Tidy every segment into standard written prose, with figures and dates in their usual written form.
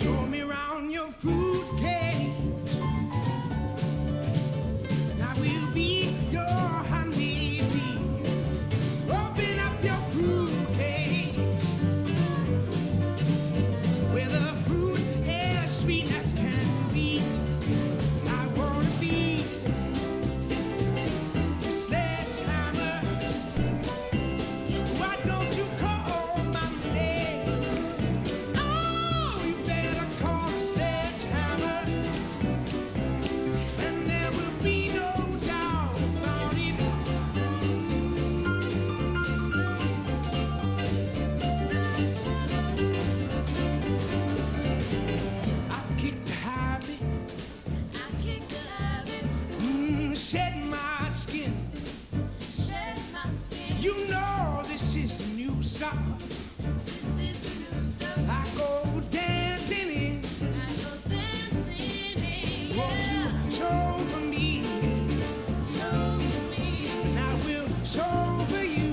Show me around your fruitcake, and I will be your honeybee. Open up your fruitcake, where the fruit as sweet as can be. I wanna be the sledgehammer. Why don't you call my name? Oh, you better call the sledgehammer, and there will be no doubt about it. I've kicked a habit, shed my skin. You know this is the new stuff. I go dancing in. Won't you show for me? And I will show for you.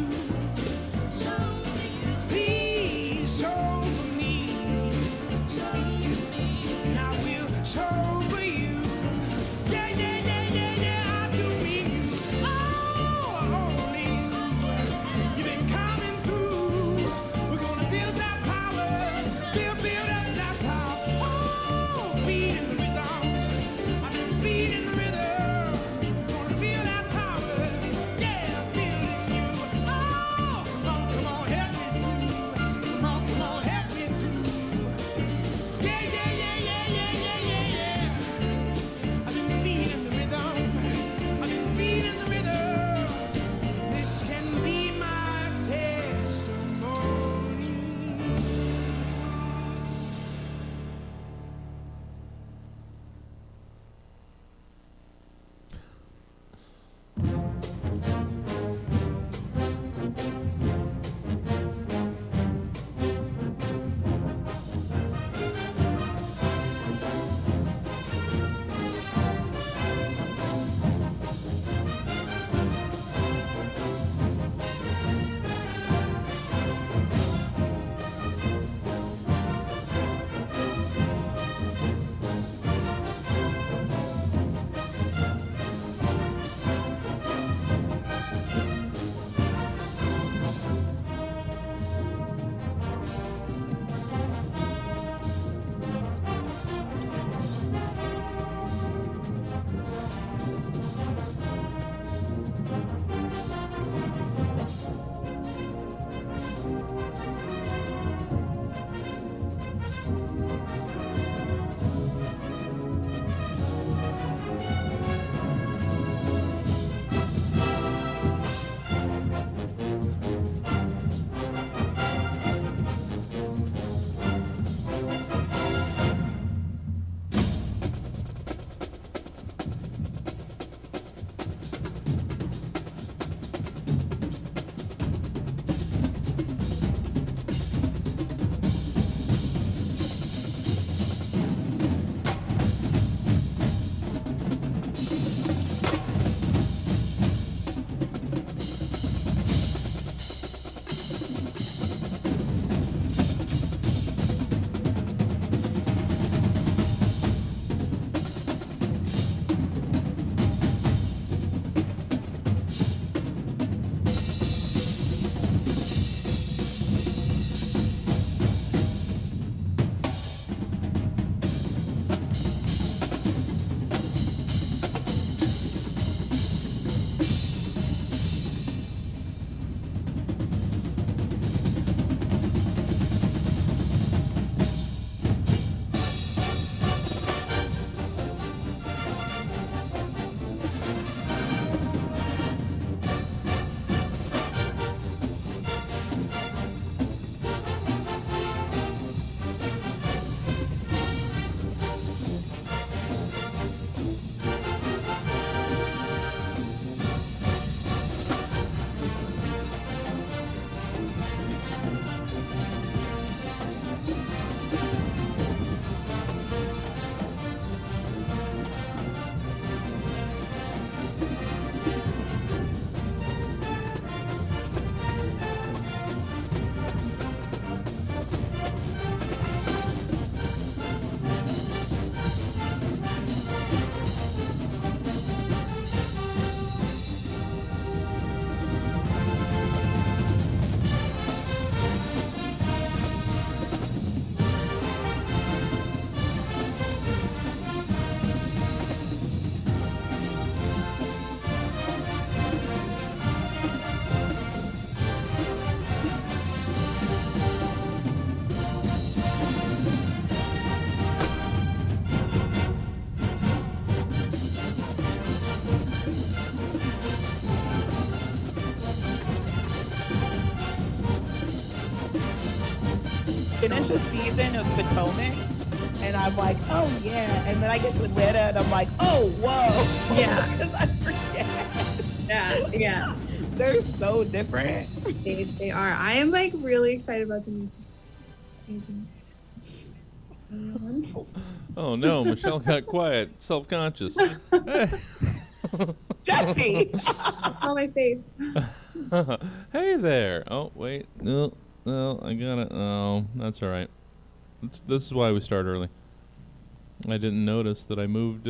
Please show for me. And I will show for you. Yeah, yeah, yeah, yeah, yeah, I do mean you. Oh, only you. You've been coming through. We're gonna build that power. Build up that power. Oh, feeding the rhythm. I've been feeding the rhythm. Gonna feel that power. Yeah, building you. Oh, come on, help me through. Come on, help me through. Yeah, yeah, yeah, yeah, yeah, yeah, yeah, yeah. finish a season of Potomac, and I'm like, oh yeah, and then I get to Atlanta, and I'm like, oh whoa, Yeah. because I forget. Yeah. They're so different. They are. I am like really excited about the new season. Oh no, Michelle got quiet, self-conscious. Jesse. On my face. Hey there. Oh wait, no, I got it. Oh, that's all right. This is why we start early. I didn't notice that I moved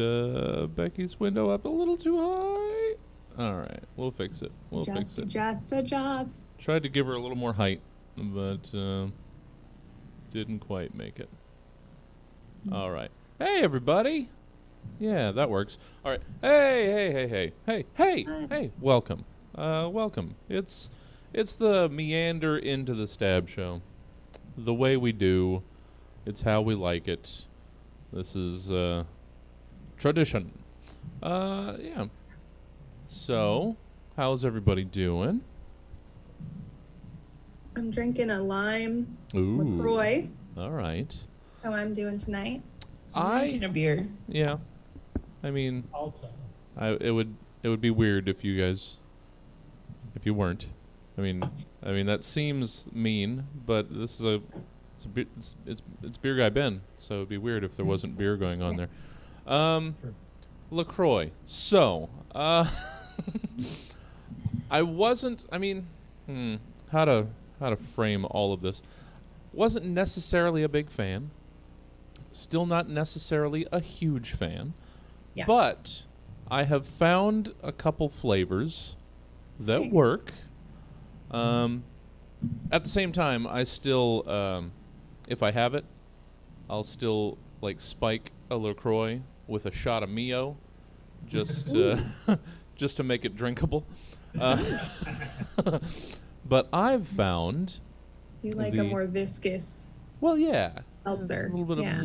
Becky's window up a little too high. All right, we'll fix it. We'll fix it. Just adjust. Tried to give her a little more height, but didn't quite make it. All right. Hey, everybody. Yeah, that works. All right. Hey. Welcome. Welcome. It's the meander into the stab show. The way we do. It's how we like it. This is tradition. Yeah. So, how's everybody doing? I'm drinking a lime Ooh. LaCroix. All right. How I'm doing tonight. I'm drinking a beer. Yeah. I mean, Also, it would be weird if you weren't. I mean that seems mean, but this is it's beer guy Ben, so it'd be weird if there wasn't beer going on there. LaCroix. So, I wasn't. I mean, how to frame all of this? Wasn't necessarily a big fan. Still not necessarily a huge fan. Yeah. But I have found a couple flavors that work. At the same time, I still, if I have it, I'll still like spike a LaCroix with a shot of Mio, just just to make it drinkable. But I've found You like a more viscous well, yeah, seltzer. a little bit Yeah.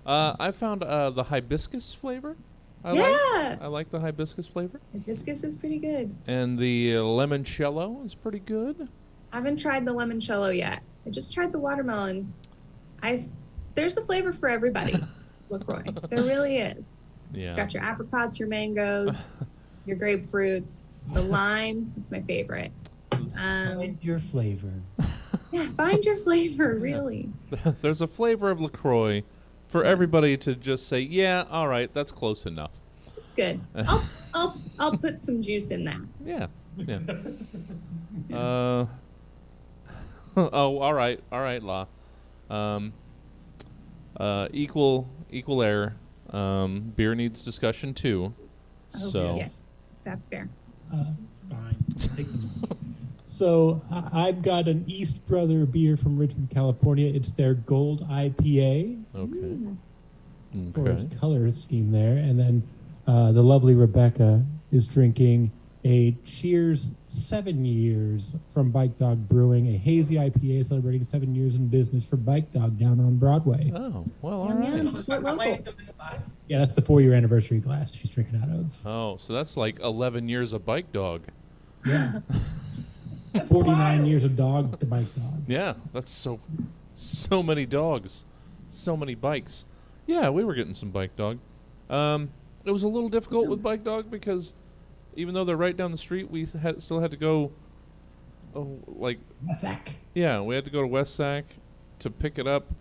of. I found the hibiscus flavor. I like the hibiscus flavor. Hibiscus is pretty good. And the limoncello is pretty good. I haven't tried the limoncello yet. I just tried the watermelon. There's a flavor for everybody, LaCroix. There really is. Yeah. Got your apricots, your mangoes, your grapefruits, the lime. That's my favorite. find your flavor. Yeah, find your flavor, really. There's a flavor of LaCroix for everybody to just say, yeah, all right, that's close enough. Good. I'll put some juice in that. Yeah. Oh, all right, La. Equal air. Beer needs discussion too. So. Yeah, that's fair. Fine. Take them. So I've got an East Brother beer from Richmond, California. It's their Gold IPA. Okay. For its color scheme there. And then the lovely Rebecca is drinking a Cheers 7 years from Bike Dog Brewing, a hazy IPA celebrating 7 years in business for Bike Dog down on Broadway. Oh, well, all Yum, right. yum. Support local. Yeah, that's the 4-year anniversary glass she's drinking out of. Oh, so that's like 11 years of Bike Dog. Yeah. 49 years of dog to Bike Dog. Yeah, that's so many dogs, so many bikes. Yeah, we were getting some Bike Dog. It was a little difficult with Bike Dog because even though they're right down the street, we still had to go. Oh, like Sack. yeah, we had to go to West Sac to pick it up,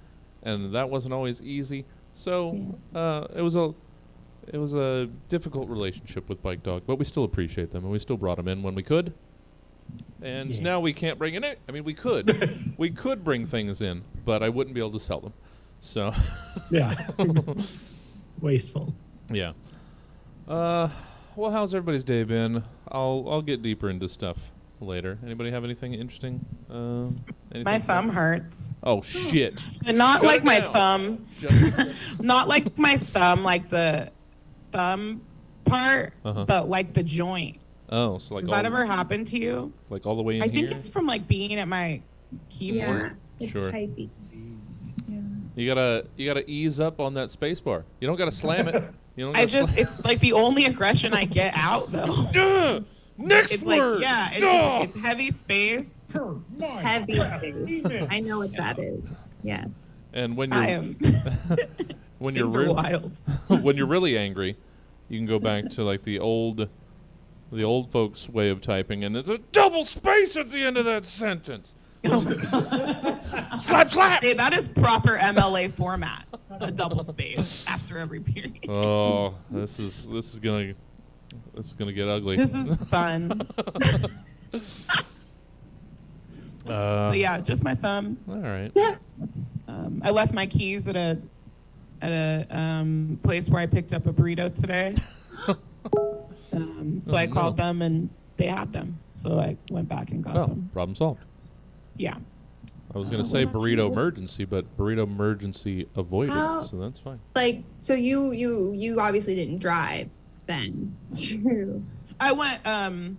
and that wasn't always easy. So it was a difficult relationship with Bike Dog, but we still appreciate them, and we still brought them in when we could. And now we can't bring in it. I mean, we could. We could bring things in, but I wouldn't be able to sell them. So. Yeah. Wasteful. Yeah. Well, how's everybody's day been? I'll get deeper into stuff later. Anybody have anything interesting? My thumb hurts. Oh shit! And not Shut like it my down. thumb. Not like my thumb, like the thumb part, Uh-huh. but like the joint. Oh, so like Has that ever happened to you? like all the way in I here? think it's from like being at my keyboard. Yeah, it's Sure. typey. Yeah. You gotta ease up on that space bar. You don't gotta slam it. You don't. It's like the only aggression I get out though. Next It's word. like, yeah, it's heavy space. Heavy space. I know what that is. Yes. And when I you're am. when you're Things are wild. when you're really angry, you can go back to like the old folks' way of typing, and there's a double space at the end of that sentence. Oh my God. Slap, slap. Hey, that is proper MLA format. A double space after every period. Oh, this is gonna get ugly. This is fun. But yeah, just my thumb. All right. I left my keys at a place where I picked up a burrito today. So I called them and they had them. So I went back and got them. Problem solved. Yeah. I was gonna say burrito emergency, but burrito emergency avoided, so that's fine. Like, so you obviously didn't drive then. I went.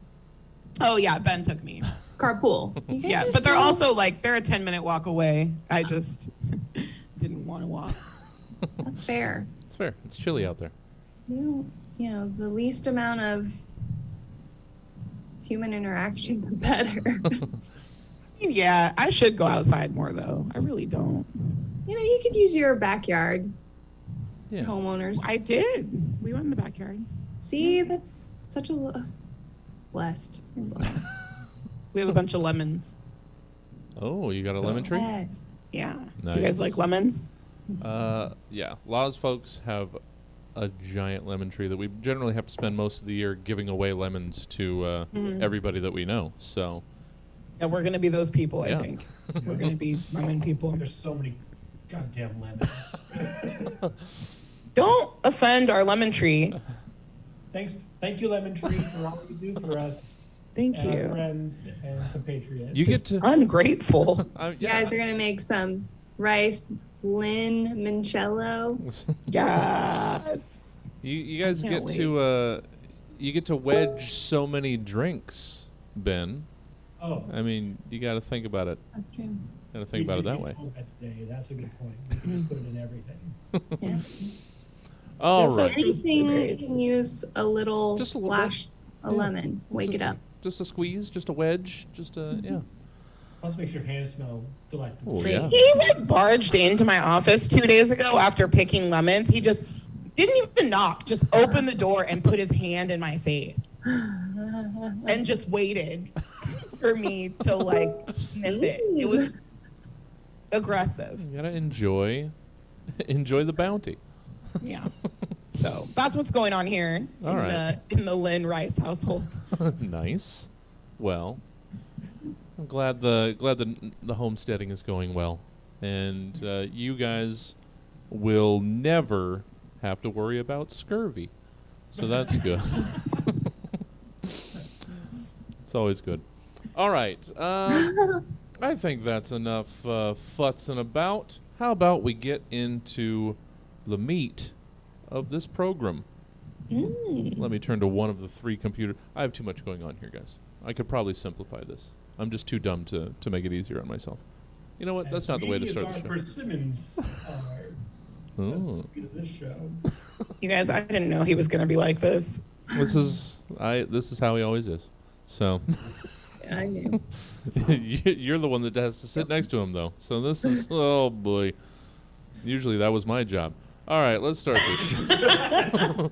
Oh yeah, Ben took me. Carpool. You guys Yeah, are but they're so- also like they're a 10-minute walk away. I just didn't want to walk. That's fair. It's fair. It's chilly out there. You know, the least amount of human interaction, the better. Yeah, I should go outside more though. I really don't. You know, you could use your backyard, Yeah. homeowners. I did. We went in the backyard. See, that's such a blessed. You're blessed. We have a bunch of lemons. Oh, you got a So- lemon tree? Yeah. Yeah. Nice. Do you guys like lemons? Yeah. Laws folks have a giant lemon tree that we generally have to spend most of the year giving away lemons to everybody that we know. So. Yeah, we're gonna be those people. Yeah. I think we're gonna be lemon people. There's so many goddamn lemons. Don't offend our lemon tree. Thank you, Lemon Tree, for all you do for us. Thank and you. our friends and compatriots. You Just get to. ungrateful. You guys are gonna make some rice Lynn Minchello. Yes. You guys Can't get wait. to you get to wedge so many drinks, Ben. Oh, I mean, you got to think about it. That's true. Got to think about it that way. Today. That's a good point. We can just put it in everything. Yeah. All That's right. like- Anything you Blueberries. can use a little Just a little splash of Yeah. lemon. Wake it up. Just a squeeze, just a wedge, just a yeah. Also makes your hands smell delectable. Oh, yeah. He like barged into my office 2 days ago after picking lemons. He just didn't even knock, just opened the door and put his hand in my face and just waited for me to like sniff it. It was aggressive. You gotta enjoy the bounty. Yeah. So that's what's going on here All right. in the Lynn Rice household. Nice. Well, I'm glad the homesteading is going well, and you guys will never have to worry about scurvy. So that's good. It's always good. All right. I think that's enough futzing about. How about we get into the meat of this program? Let me turn to one of the three computers. I have too much going on here, guys. I could probably simplify this. I'm just too dumb to make it easier on myself. You know what? That's not the way to start the show. Persimmons are. That's the beauty of this show. You guys, I didn't know he was going to be like this. This is how he always is. So I knew. you're the one that has to sit next to him, though. So this is oh boy. Usually that was my job. All right, let's start this.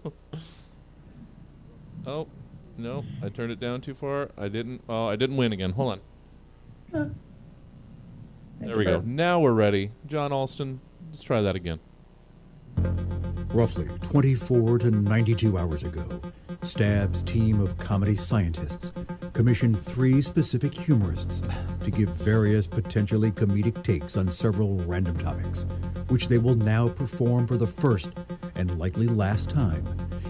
Oh no, I turned it down too far. I didn't win again. Hold on. There we go. Now we're ready. John Alston, let's try that again. Roughly 24 to 92 hours ago, Stab's team of comedy scientists commissioned 3 specific humorists to give various potentially comedic takes on several random topics, which they will now perform for the first and likely last time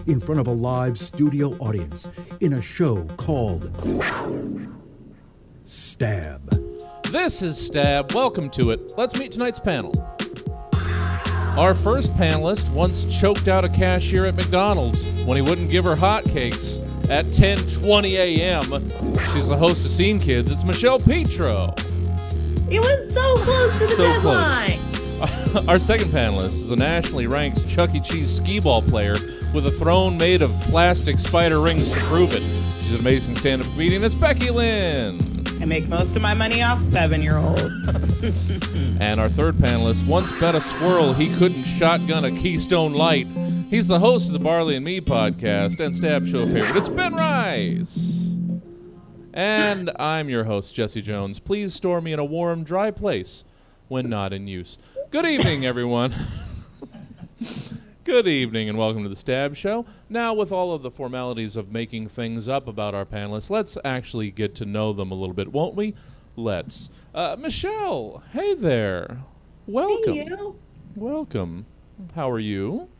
in front of a live studio audience in a show called Stab. This is Stab. Welcome to it. Let's meet tonight's panel. Our first panelist once choked out a cashier at McDonald's when he wouldn't give her hotcakes at 10:20 a.m. She's the host of Scene Kids. It's Michelle Petro. It was so close to the So deadline. close. Our second panelist is a nationally ranked Chuck E. Cheese skee-ball player with a throne made of plastic spider rings to prove it. She's an amazing stand-up comedian. It's Becky Lynn. I make most of my money off 7-year-olds. And our third panelist once bet a squirrel he couldn't shotgun a Keystone Light. He's the host of the Barley and Me podcast and Stab Show favorite. It's Ben Rice. And I'm your host, Jesse Jones. Please store me in a warm, dry place when not in use. Good evening, everyone. Good evening and welcome to the Stab Show. Now, with all of the formalities of making things up about our panelists, let's actually get to know them a little bit, won't we? Let's. Michelle, hey there. Welcome. Hey, you. Welcome. How are you?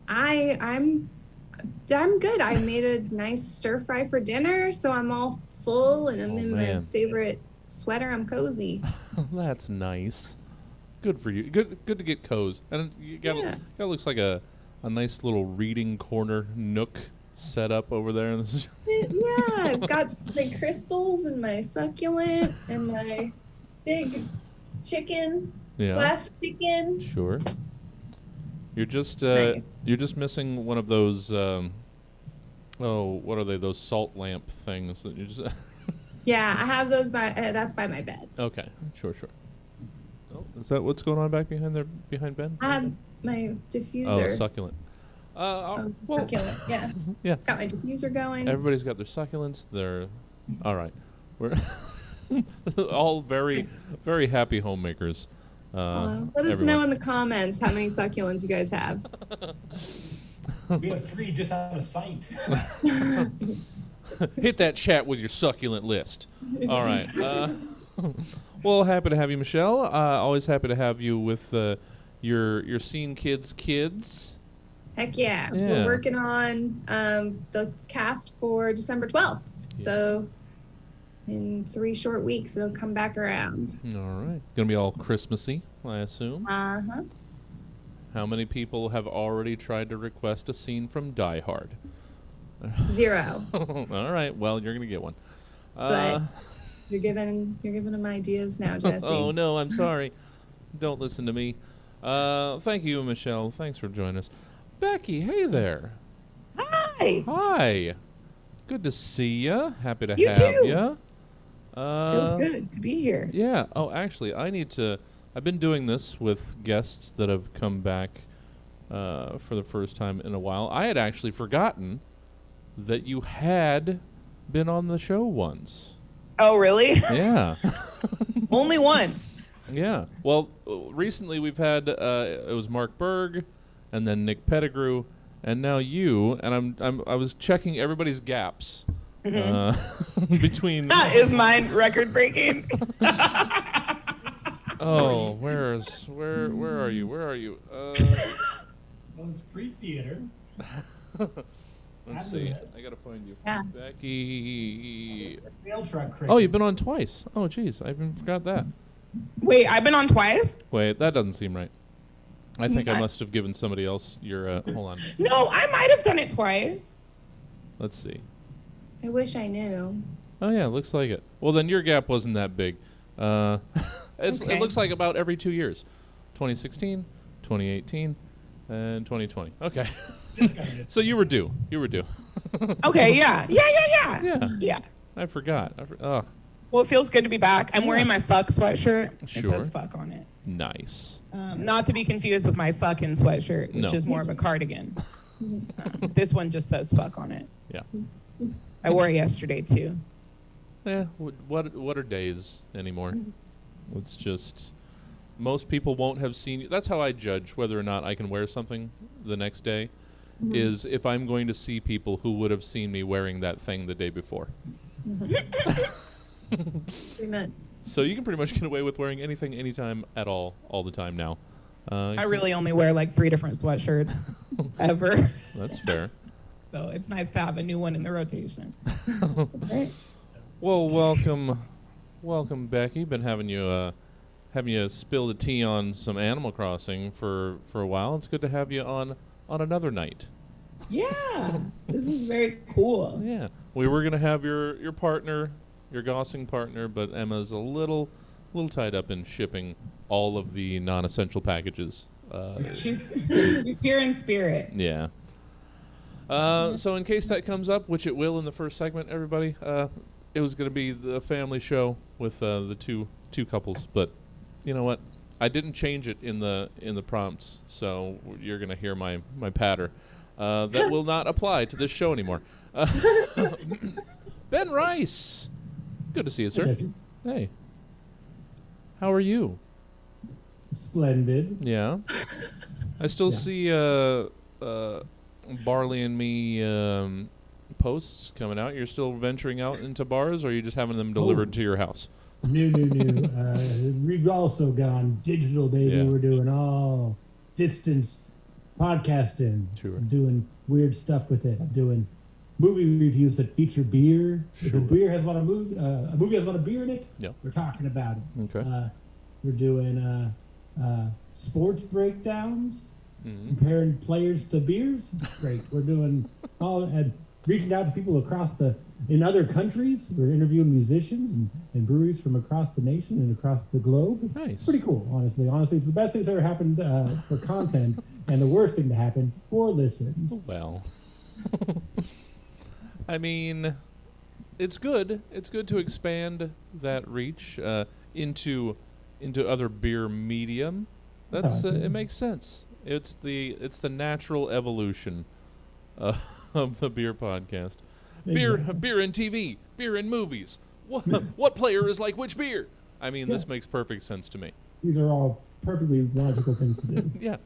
I'm good. I made a nice stir fry for dinner, so I'm all full and I'm in my favorite sweater. I'm cozy. That's nice. Good for you. Good to get cozy. And you got looks like a nice little reading corner nook set up over there. Yeah, I've got my crystals and my succulent and my big chicken, glass chicken. Sure. You're just Nice. you're just missing one of those what are they? Those salt lamp things that you just Yeah, I have those that's by my bed. Okay, sure. Oh, is that what's going on back behind Ben? I have my diffuser. Oh, succulent. Well, Succulent, yeah. Yeah. Got my diffuser going. Everybody's got their succulents. They're all right. We're all very, very happy homemakers. Let us know in the comments how many succulents you guys have. We have 3 just out of sight. Hit that chat with your succulent list. All right. Well, happy to have you, Michelle. Always happy to have you with your Scene kids. Heck yeah. We're working on the cast for December 12th. Yeah. So in 3 short weeks, it'll come back around. All right. Gonna be all Christmassy, I assume. Uh-huh. How many people have already tried to request a scene from Die Hard? 0. All right. Well, you're gonna get one. But you're giving them ideas now, Jesse. Oh no, I'm sorry. Don't listen to me. Thank you, Michelle. Thanks for joining us. Becky, hey there. Hi. Hi. Good to see ya. Happy to You have too. ya. Feels good to be here. Yeah. Oh, actually, I've been doing this with guests that have come back for the first time in a while. I had actually forgotten that you had been on the show once. Oh, really? Yeah. Only once. Yeah. Well, recently we've had it was Mark Berg, and then Nick Pettigrew, and now you. And I was checking everybody's gaps between. Is mine record breaking? Oh, where are you? Where are you? Well, it's pre-theater. Let's see. I gotta find you. Yeah. Becky. Mail truck craze. Oh, you've been on twice. Oh, jeez, I even forgot that. Wait, I've been on twice? Wait, that doesn't seem right. I think I must have given somebody else your. Hold on. No, I might have done it twice. Let's see. I wish I knew. Oh yeah, looks like it. Well, then your gap wasn't that big. It Okay. looks like about every 2 years. 2016, 2018, and 2020. Okay. So you were due. Okay, yeah. Yeah. I forgot. Oh, Well, it feels good to be back. I'm wearing my fuck sweatshirt. It Sure. says fuck on it. nice. Not to be confused with my fucking sweatshirt, which No. is more of a cardigan. This one just says fuck on it. Yeah. I wore it yesterday, too. Yeah. What are days anymore? It's just most people won't have seen you. That's how I judge whether or not I can wear something the next day. Is if I'm going to see people who would have seen me wearing that thing the day before. Pretty much. So you can pretty much get away with wearing anything, anytime, at all the time now. I really only wear like 3 different sweatshirts ever. That's fair. So it's nice to have a new one in the rotation. Right? Well, welcome, Becky. Been having you spill the tea on some Animal Crossing for a while. It's good to have you on another night. Yeah, this is very cool. Yeah, we were gonna have your partner, your gossing partner, but Emma's a little tied up in shipping all of the non-essential packages. She's here in spirit. Yeah. So in case that comes up, which it will in the first segment, everybody, it was going to be the family show with the two couples, but you know what? I didn't change it in the prompts, so you're going to hear my patter. That will not apply to this show anymore. Ben Rice, good to see you, sir. Jesse. Hey, how are you? Splendid. Yeah, I still see Barley and Me posts coming out. You're still venturing out into bars, or are you just having them delivered to your house? No. We've also gone digital, baby. Yeah. We're doing all distance podcasting. Sure. I'm doing weird stuff with it. I'm doing movie reviews that feature beer. If Sure. a beer has a lot of a movie has a lot of beer in it, Yeah. we're talking about it. Okay. We're doing sports breakdowns, Mhm. comparing players to beers. It's great. We're doing all and reaching out to people in other countries. We're interviewing musicians and breweries from across the nation and across the globe. Nice. It's pretty cool, honestly. Honestly, it's the best thing that's ever happened for content and the worst thing to happen for listens. Well, I mean, it's good. It's good to expand that reach into other beer medium. That's it makes sense. It's the natural evolution of the beer podcast. Exactly. Beer in TV, beer in movies. What player is like which beer? I mean, this makes perfect sense to me. These are all perfectly logical things to do. Yeah.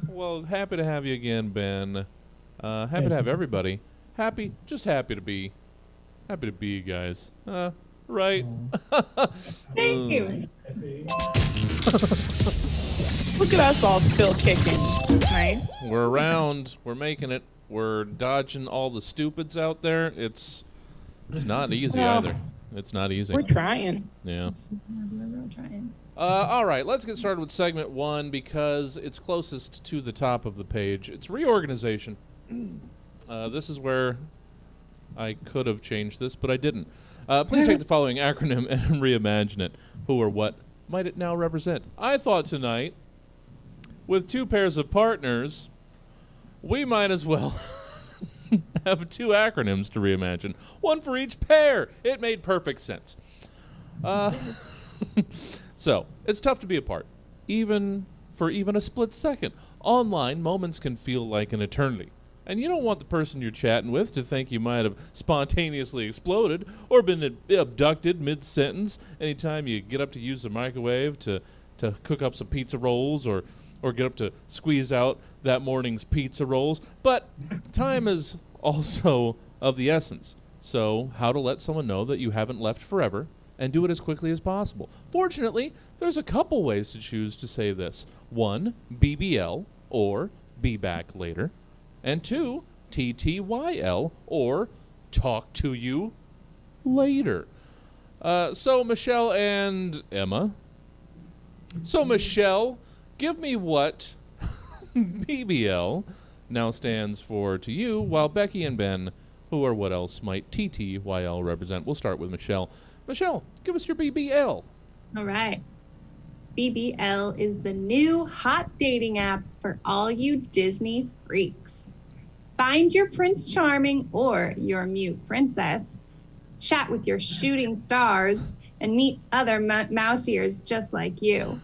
Well, happy to have you again, Ben. Happy Thank to have you. everybody. Happy to be you guys. Right. Thank you. Look at us all still kicking. Nice. We're around. We're making it. We're dodging all the stupids out there. It's not easy Well, either. It's not easy. We're trying. Yeah. We're trying. All right, let's get started with segment 1 because it's closest to the top of the page. It's reorganization. This is where I could have changed this, but I didn't. Please take the following acronym and reimagine it. Who or what might it now represent? I thought tonight, with 2 pairs of partners, we might as well have 2 acronyms to reimagine. One for each pair. It made perfect sense. So, it's tough to be apart, even for a split second. Online, moments can feel like an eternity. And you don't want the person you're chatting with to think you might have spontaneously exploded or been abducted mid-sentence anytime you get up to use the microwave to cook up some pizza rolls or get up to squeeze out that morning's pizza rolls. But time is also of the essence. So how to let someone know that you haven't left forever and do it as quickly as possible. Fortunately, there's a couple ways to choose to say this. 1, BBL, or be back later. And 2, TTYL, or talk to you later. So Michelle and Emma. So Michelle, give me what BBL now stands for to you, while Becky and Ben, who or what else might TTYL represent? We'll start with Michelle. Michelle, give us your BBL. All right. BBL is the new hot dating app for all you Disney freaks. Find your Prince Charming or your mute princess, chat with your shooting stars, and meet other mouse ears just like you.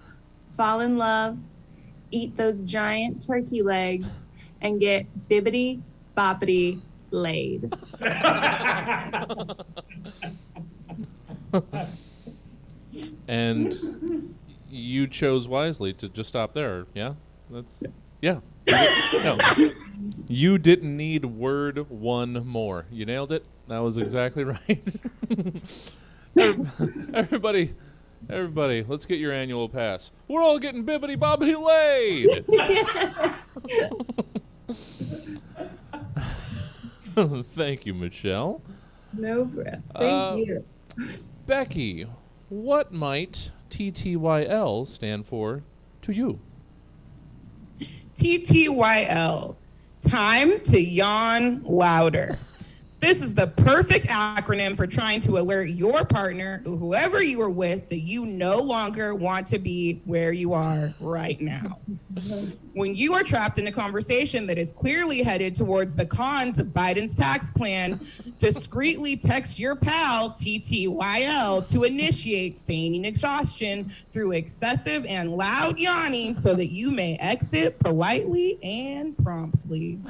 Fall in love, eat those giant turkey legs, and get bibbity boppity laid. And you chose wisely to just stop there, yeah? Yeah. No. You didn't need word 1 more. You nailed it. That was exactly right. Everybody, let's get your annual pass. We're all getting bibbity bobbity laid. Thank you, Michelle. No breath. Thank you. Becky, what might TTYL stand for to you? TTYL. Time to yawn louder. This is the perfect acronym for trying to alert your partner, or whoever you are with, that you no longer want to be where you are right now. When you are trapped in a conversation that is clearly headed towards the cons of Biden's tax plan, discreetly text your pal, TTYL, to initiate feigning exhaustion through excessive and loud yawning so that you may exit politely and promptly.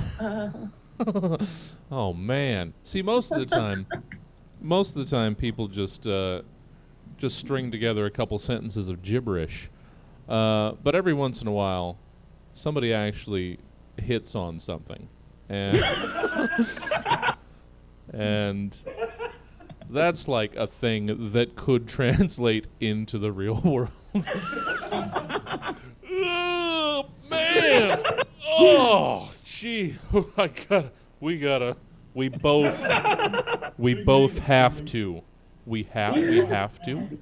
Oh man. See, most of the time people just string together a couple sentences of gibberish. But every once in a while somebody actually hits on something. And and that's like a thing that could translate into the real world. Oh, man. Oh, gee. We both have to. We have to.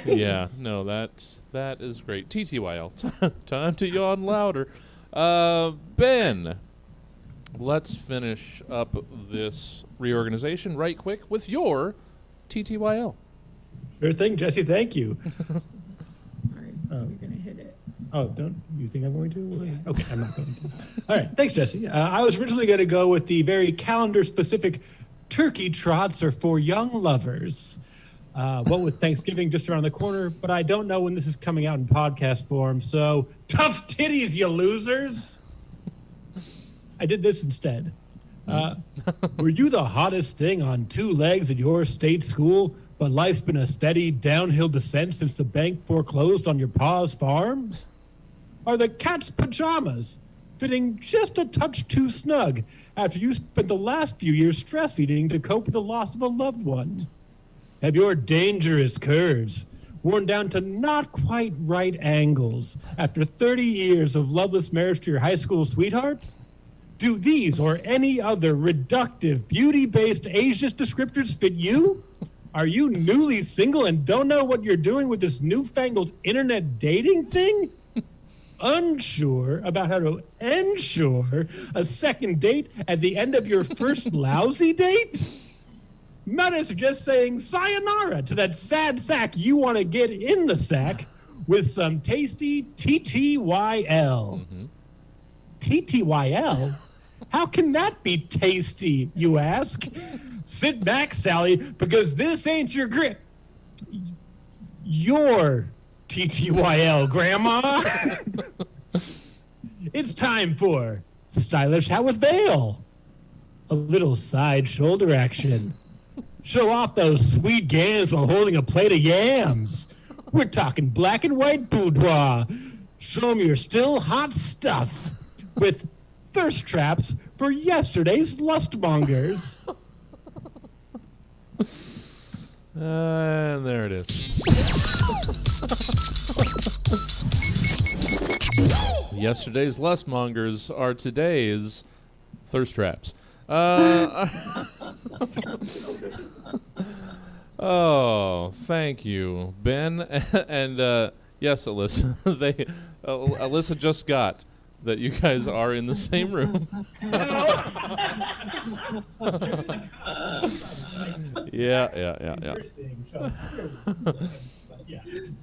Yeah, no, that is great. TTYL. Time to yawn louder. Ben, let's finish up this reorganization right quick with your TTYL. Sure thing, Jesse. Thank you. Sorry, you're going to hit it. Oh, don't you think I'm going to? Okay, I'm not going to. All right, thanks, Jesse. I was originally going to go with the very calendar-specific turkey trots are for young lovers. What with Thanksgiving just around the corner, but I don't know when this is coming out in podcast form, so tough titties, you losers! I did this instead. Were you the hottest thing on two legs at your state school, but life's been a steady downhill descent since the bank foreclosed on your pa's farm? Are the cat's pajamas fitting just a touch too snug after you spent the last few years stress eating to cope with the loss of a loved one? Have your dangerous curves worn down to not quite right angles after 30 years of loveless marriage to your high school sweetheart? Do these or any other reductive, beauty-based ageist descriptors fit you? Are you newly single and don't know what you're doing with this newfangled internet dating thing? Unsure about how to ensure a second date at the end of your first lousy date? Might I suggest saying sayonara to that sad sack you want to get in the sack with some tasty TTYL. Mm-hmm. TTYL? How can that be tasty, you ask? Sit back, Sally, because this ain't your your TTYL, Grandma. It's time for Stylish How with Veil. A little side shoulder action. Show off those sweet gams while holding a plate of yams. We're talking black and white boudoir. Show them your still hot stuff with thirst traps for yesterday's lustmongers. And there it is. Yesterday's lustmongers are today's thirst traps. Oh, thank you, Ben. And yes, Alyssa. Alyssa just got that you guys are in the same room. Yeah.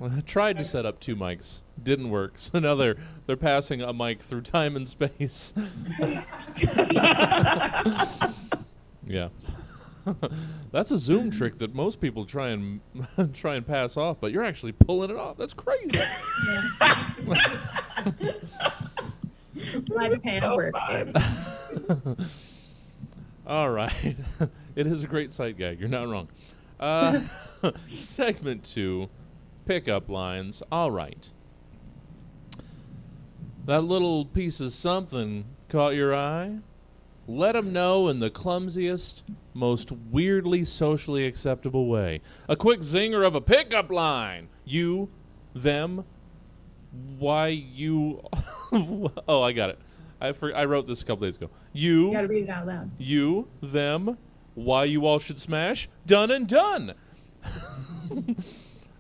I tried to set up two mics. Didn't work. So now they're passing a mic through time and space. Yeah. That's a Zoom trick that most people try and pass off, but you're actually pulling it off. That's crazy. Sleight of hand work, babe. All right. It is a great sight gag. You're not wrong. Segment 2, pickup lines. All right. That little piece of something caught your eye? Let them know in the clumsiest, most weirdly socially acceptable way. A quick zinger of a pickup line. You, them, why you... Oh, I got it. I wrote this a couple days ago. You gotta read it out loud. You, them, why you all should smash, done and done.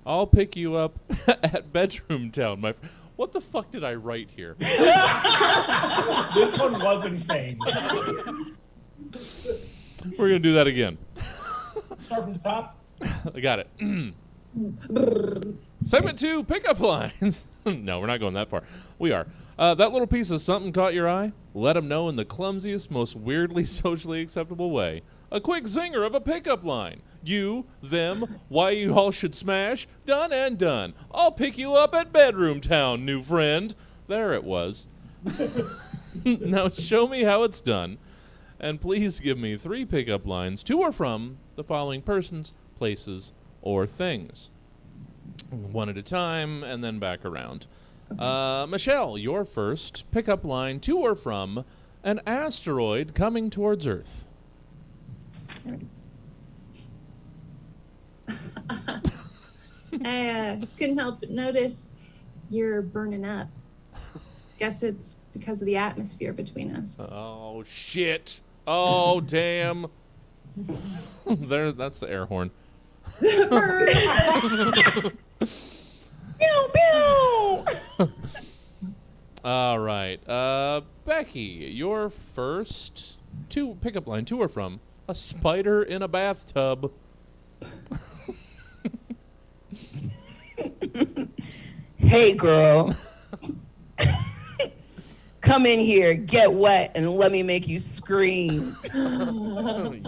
I'll pick you up at Bedroom Town, my friend. What the fuck did I write here? This one was insane. We're going to do that again. Start from the top. I got it. Segment 2, pickup lines. No, we're not going that far. We are. That little piece of something caught your eye? Let them know in the clumsiest, most weirdly socially acceptable way. A quick zinger of a pickup line. You, them, why you all should smash. Done and done. I'll pick you up at Bedroom Town, new friend. There it was. Now show me how it's done. And please give me 3 pickup lines to or from the following persons, places, or things. One at a time, and then back around. Michelle, your first pickup line to or from an asteroid coming towards Earth. I couldn't help but notice you're burning up. Guess it's because of the atmosphere between us. Oh, shit. Oh, damn. There, that's the air horn. Burn! Pew, pew. All right. Becky, your first pickup line to or from a spider in a bathtub. Hey, girl. Come in here, get wet, and let me make you scream.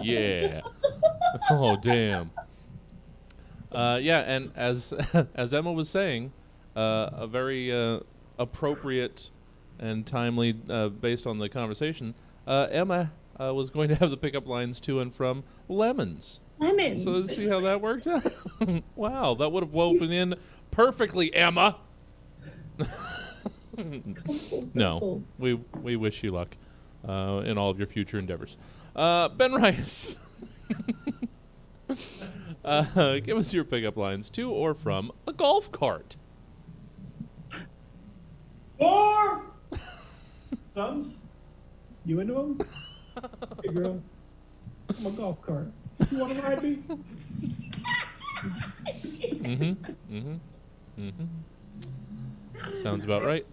Yeah. Oh, damn. Yeah, and as Emma was saying, a very appropriate and timely, based on the conversation, Emma was going to have the pickup lines to and from lemons. Lemons. So let's see how that worked out. Wow, that would have woven in perfectly, Emma. No, we wish you luck in all of your future endeavors. Ben Rice, give us your pickup lines to or from a golf cart. 4 sons. You into them? Hey, girl. I'm a golf cart. You want to ride me? Sounds about right.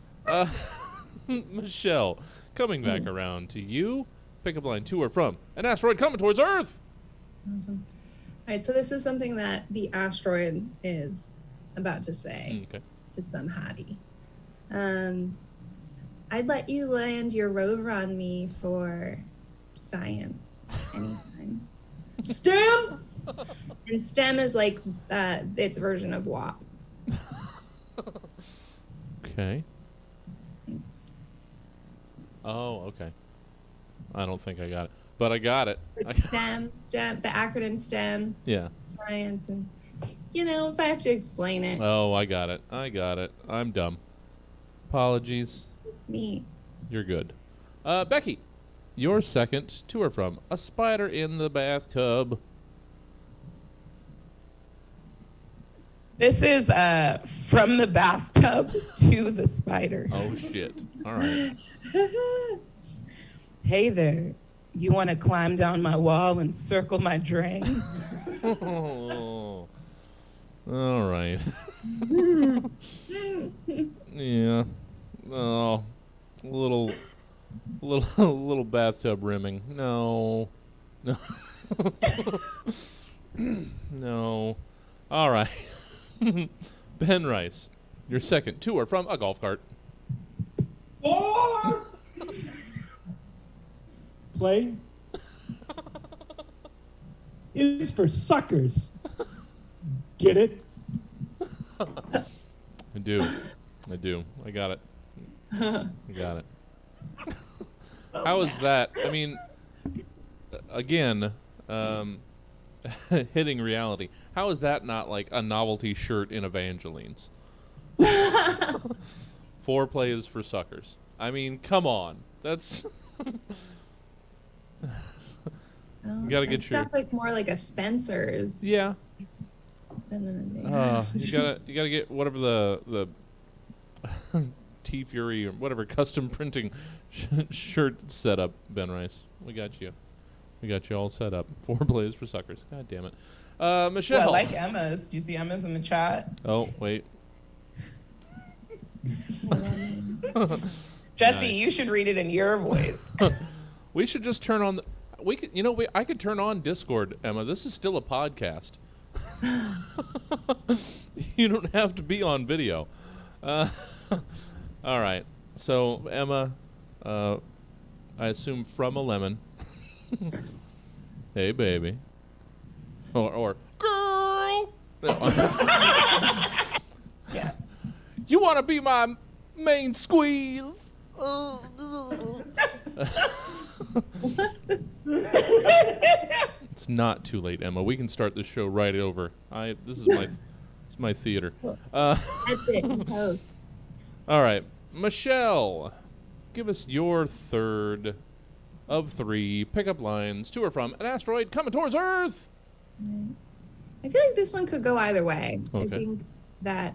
Michelle, coming back around to you. Pickup line to or from an asteroid coming towards Earth. Awesome. All right, so this is something that the asteroid is about to say Okay. to some hottie. I'd let you land your rover on me for science anytime. STEM! And STEM is like its version of WAP. Okay. Thanks. Oh, okay. I don't think I got it, but I got it. STEM, the acronym STEM, Yeah. science, and if I have to explain it, Oh, I got it. I'm dumb. Apologies. me. You're good. Becky, your second to or from a spider in the bathtub. This is from the bathtub to the spider. Oh, shit. All right. Hey there. You want to climb down my wall and circle my drain? Oh. All right. Yeah. Oh. Little bathtub rimming. No. No. No. All right. Ben Rice, your second to or from a golf cart. 4 play is for suckers. Get it? I do. I got it. How is that? I mean, again, hitting reality. How is that not like a novelty shirt in Evangeline's? Foreplay is for suckers. I mean, come on. That's you gotta get your stuff like more like a Spencer's. yeah. Than You gotta get whatever the T Fury or whatever custom printing shirt setup. Ben Rice, we got you. We got you all set up. Foreplay is for suckers. God damn it. Michelle. Well, I like Emma's. Do you see Emma's in the chat? Oh, wait. Jesse, Nice. you should read it in your voice. We should just turn on I could turn on Discord, Emma. This is still a podcast. You don't have to be on video. All right. So, Emma, I assume from a lemon. Hey, baby. Or girl. Yeah. You want to be my main squeeze? It's not too late, Emma. We can start this show right over. This is my theater. That's it. Post. All right, Michelle, give us your third of 3 pickup lines to or from an asteroid coming towards Earth. I feel like this one could go either way. Okay. I think that.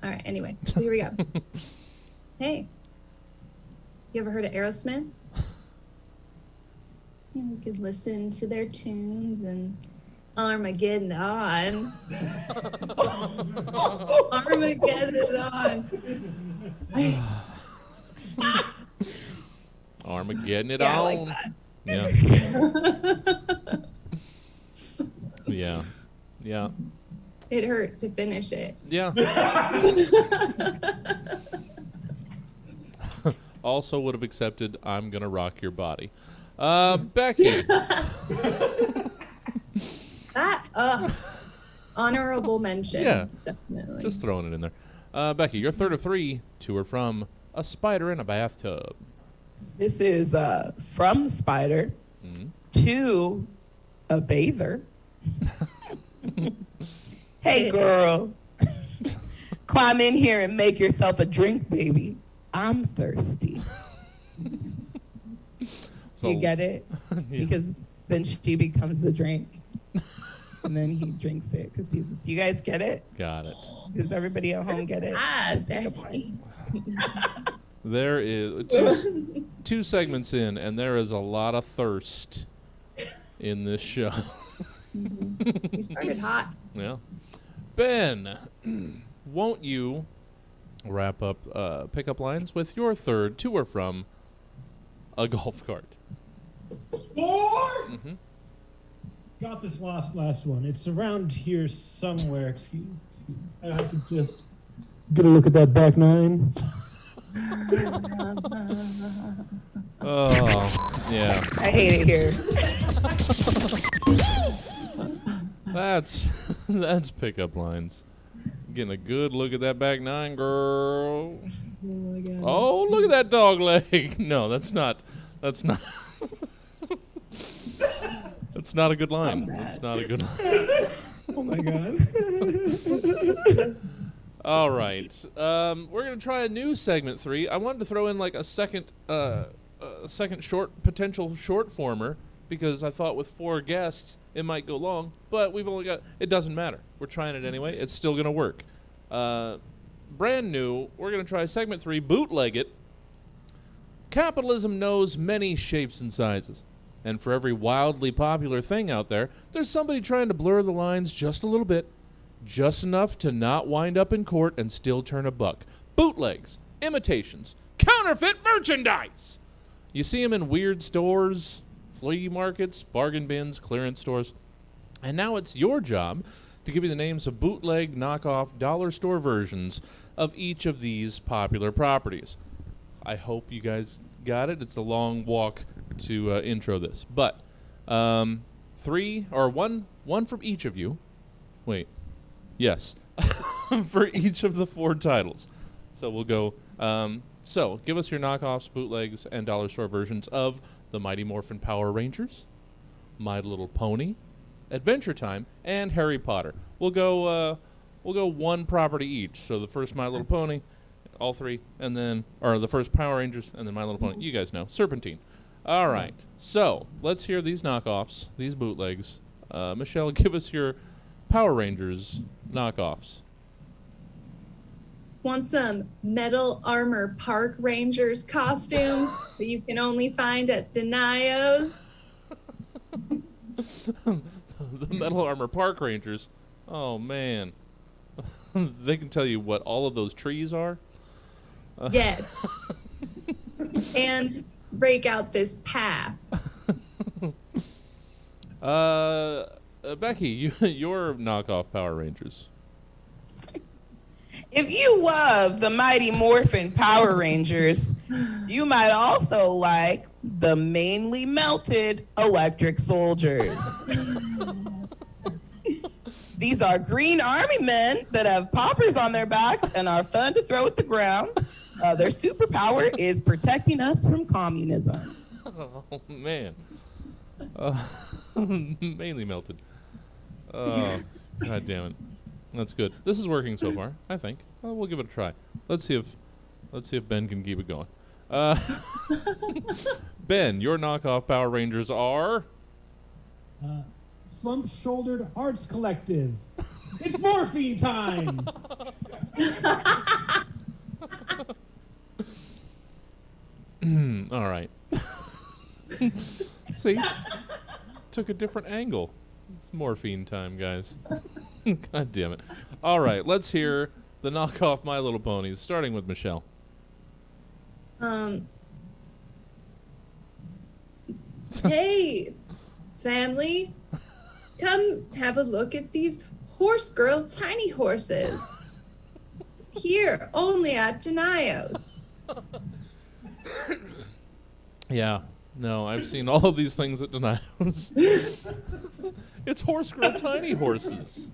All right. Anyway, so here we go. Hey, you ever heard of Aerosmith? We could listen to their tunes and Armageddon on. Armageddon on. Armageddon it Yeah, I on. like that. Yeah. Yeah. It hurt to finish it. Yeah. Also would have accepted I'm gonna rock your body. Becky. That honorable mention. Yeah. Definitely. Just throwing it in there. Becky, your third of 3 to or from a spider in a bathtub. This is from the spider to a bather. Hey, girl. Climb in here and make yourself a drink, baby. I'm thirsty. So- You get it? Yeah. Because then she becomes the drink. And then he drinks it. Because he's, do you guys get it? Got it. Does everybody at home get it? Becky. There is two segments in, and there is a lot of thirst in this show. We started hot. Yeah. Ben, won't you wrap up pickup lines with your third to or from a golf cart? Got this last one. It's around here somewhere. Excuse me. I have to just get a look at that back nine. Oh, yeah. I hate it here. That's pickup lines. Getting a good look at that back nine, girl. Oh my god. Oh, look at that dog leg. No, that's not. That's not a good line. That's not a good line. Oh my God. All right. We're gonna try a new segment 3. I wanted to throw in like a second potential short former because I thought with 4 guests it might go long, but we've only got. It doesn't matter. We're trying it anyway. It's still gonna work. Brand new. We're gonna try segment 3. Bootleg it. Capitalism knows many shapes and sizes. And for every wildly popular thing out there, there's somebody trying to blur the lines just a little bit, just enough to not wind up in court and still turn a buck. Bootlegs, imitations, counterfeit merchandise. You see them in weird stores, flea markets, bargain bins, clearance stores. And now it's your job to give me the names of bootleg, knockoff, dollar store versions of each of these popular properties. I hope you guys got it. It's a long walk to intro this, but 3 or one from each of you. Wait, yes, for each of the 4 titles. So we'll go. So give us your knockoffs, bootlegs, and dollar store versions of the Mighty Morphin Power Rangers, My Little Pony, Adventure Time, and Harry Potter. We'll go 1 property each. So the first My Little Pony, all 3, and then the first Power Rangers, and then My Little Pony. You guys know Serpentine. All right, so let's hear these knockoffs, these bootlegs. Michelle, give us your Power Rangers knockoffs. Want some metal armor park rangers costumes that you can only find at Denio's? The Metal Armor Park Rangers. Oh, man. They can tell you what all of those trees are? Yes. And break out this path. Becky, your knockoff Power Rangers. If you love the Mighty Morphin Power Rangers, you might also like the mainly melted electric soldiers. These are green army men that have poppers on their backs and are fun to throw at the ground. Their superpower is protecting us from communism. Oh, man. Mainly melted. Oh, God damn it. That's good. This is working so far, I think. Well, we'll give it a try. Let's see if Ben can keep it going. Ben, your knockoff Power Rangers are... Slump-shouldered arts collective. It's morphine time. All right. See? Took a different angle. It's morphine time, guys. God damn it. All right, let's hear the knockoff My Little Ponies, starting with Michelle. Hey, family, come have a look at these horse girl tiny horses. Here, only at Denio's. Yeah, no, I've seen all of these things at Denio's. It's horse girl tiny horses.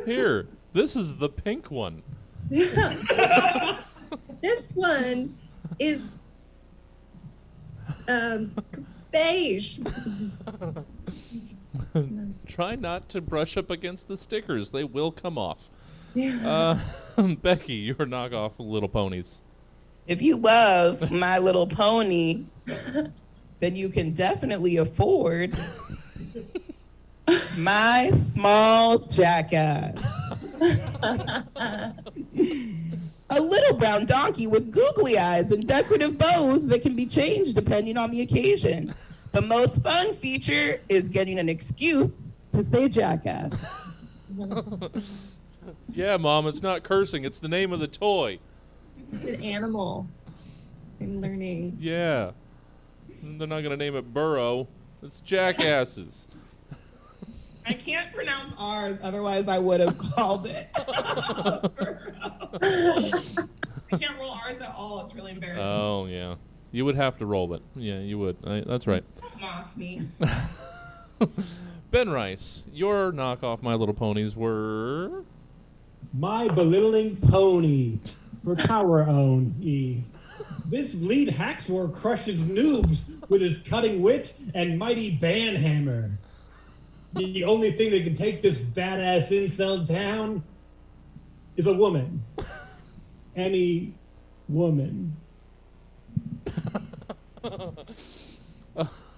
Here, this is the pink one. This one is beige. Try not to brush up against the stickers. They will come off. Becky, your knockoff Little Ponies. If you love My Little Pony, then you can definitely afford My Small Jackass. A little brown donkey with googly eyes and decorative bows that can be changed depending on the occasion. The most fun feature is getting an excuse to say jackass. Yeah, Mom, it's not cursing. It's the name of the toy. It's an animal. I'm learning. Yeah. They're not going to name it Burrow. It's jackasses. I can't pronounce R's, otherwise I would have called it. I can't roll R's at all. It's really embarrassing. Oh, yeah. You would have to roll it. Yeah, you would. That's right. Don't mock me. Ben Rice, your knockoff My Little Ponies were... My belittling pony for power own E. This lead hacksaw crushes noobs with his cutting wit and mighty banhammer. The only thing that can take this badass incel down is a woman. Any woman.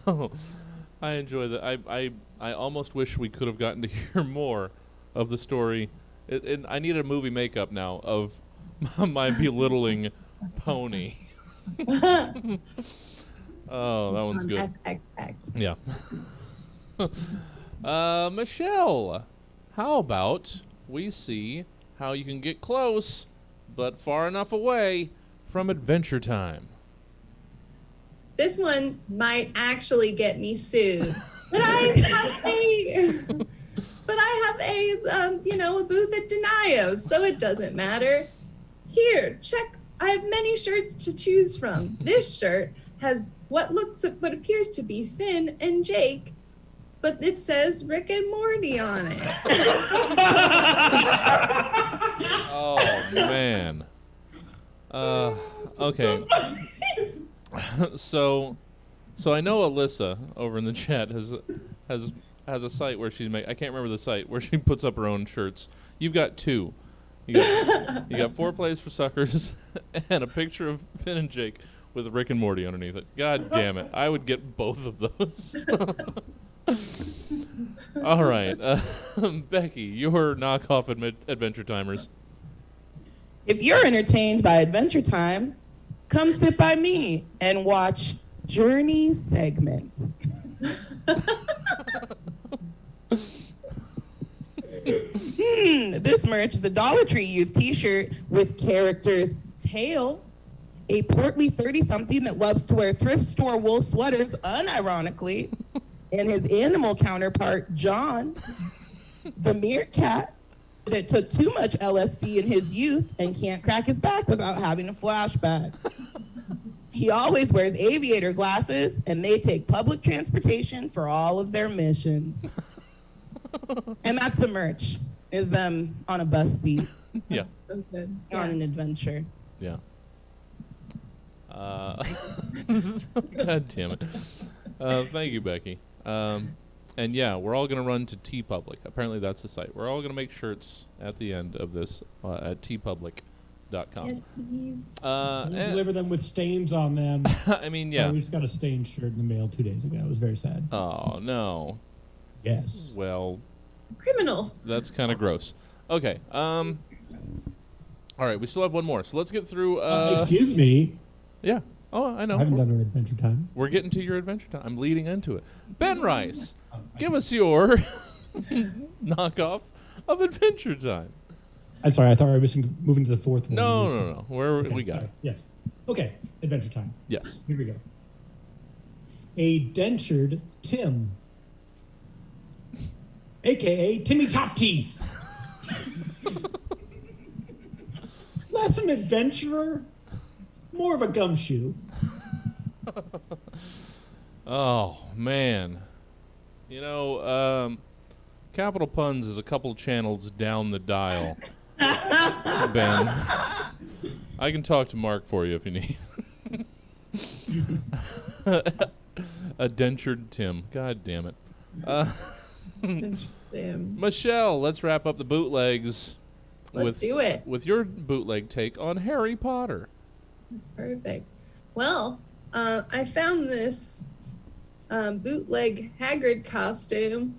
Oh, I enjoy that. I almost wish we could have gotten to hear more of the story. I need a movie makeup now of my belittling pony. Oh, that one's good. XXX. Yeah. Michelle, how about we see how you can get close, but far enough away from Adventure Time? This one might actually get me sued, but I have a a booth at Denio's, so it doesn't matter. Here, check. I have many shirts to choose from. This shirt has what appears to be Finn and Jake, but it says Rick and Morty on it. Oh man. Okay. So I know Alyssa over in the chat has a site where I can't remember the site where she puts up her own shirts. You've got two. You got Foreplays for Suckers and a picture of Finn and Jake with Rick and Morty underneath it. God damn it. I would get both of those. All right. Becky, your knockoff Adventure Timers. If you're entertained by Adventure Time, come sit by me and watch Journey segment. This merch is a Dollar Tree used t-shirt with characters Tail, a portly 30-something that loves to wear thrift store wool sweaters unironically, and his animal counterpart, John, the meerkat that took too much LSD in his youth and can't crack his back without having a flashback. He always wears aviator glasses, and they take public transportation for all of their missions. And that's the merch, is them on a bus seat. Yeah. That's so good. On an adventure. Yeah. God damn it. Thank you, Becky. And yeah, we're all going to run to TeePublic. Apparently that's the site. We're all going to make shirts at the end of this at teepublic.com. Yes, please. We'll deliver them with stains on them. I mean, yeah. We just got a stained shirt in the mail 2 days ago. It was very sad. Oh, no. Yes. Well, Criminal. that's kind of gross. Okay. All right, we still have one more. So let's get through. Excuse me. Yeah. Oh, I know. I haven't done an Adventure Time. We're getting to your Adventure Time. I'm leading into it. Ben Rice, give us your knockoff of Adventure Time. I'm sorry, I thought we were moving to the fourth one. No. Okay, We got sorry. it. Yes. Okay, Adventure Time. Yes. Here we go. A dentured Tim, a.k.a. Timmy Top Teeth. Less an adventurer, more of a gumshoe. Oh, man. You know, Capital Puns is a couple channels down the dial. Ben, I can talk to Mark for you if you need. A dentured Tim. God damn it. Damn. Michelle, let's wrap up the bootlegs. Let's do it. With your bootleg take on Harry Potter. That's perfect. Well, I found this bootleg Haggard costume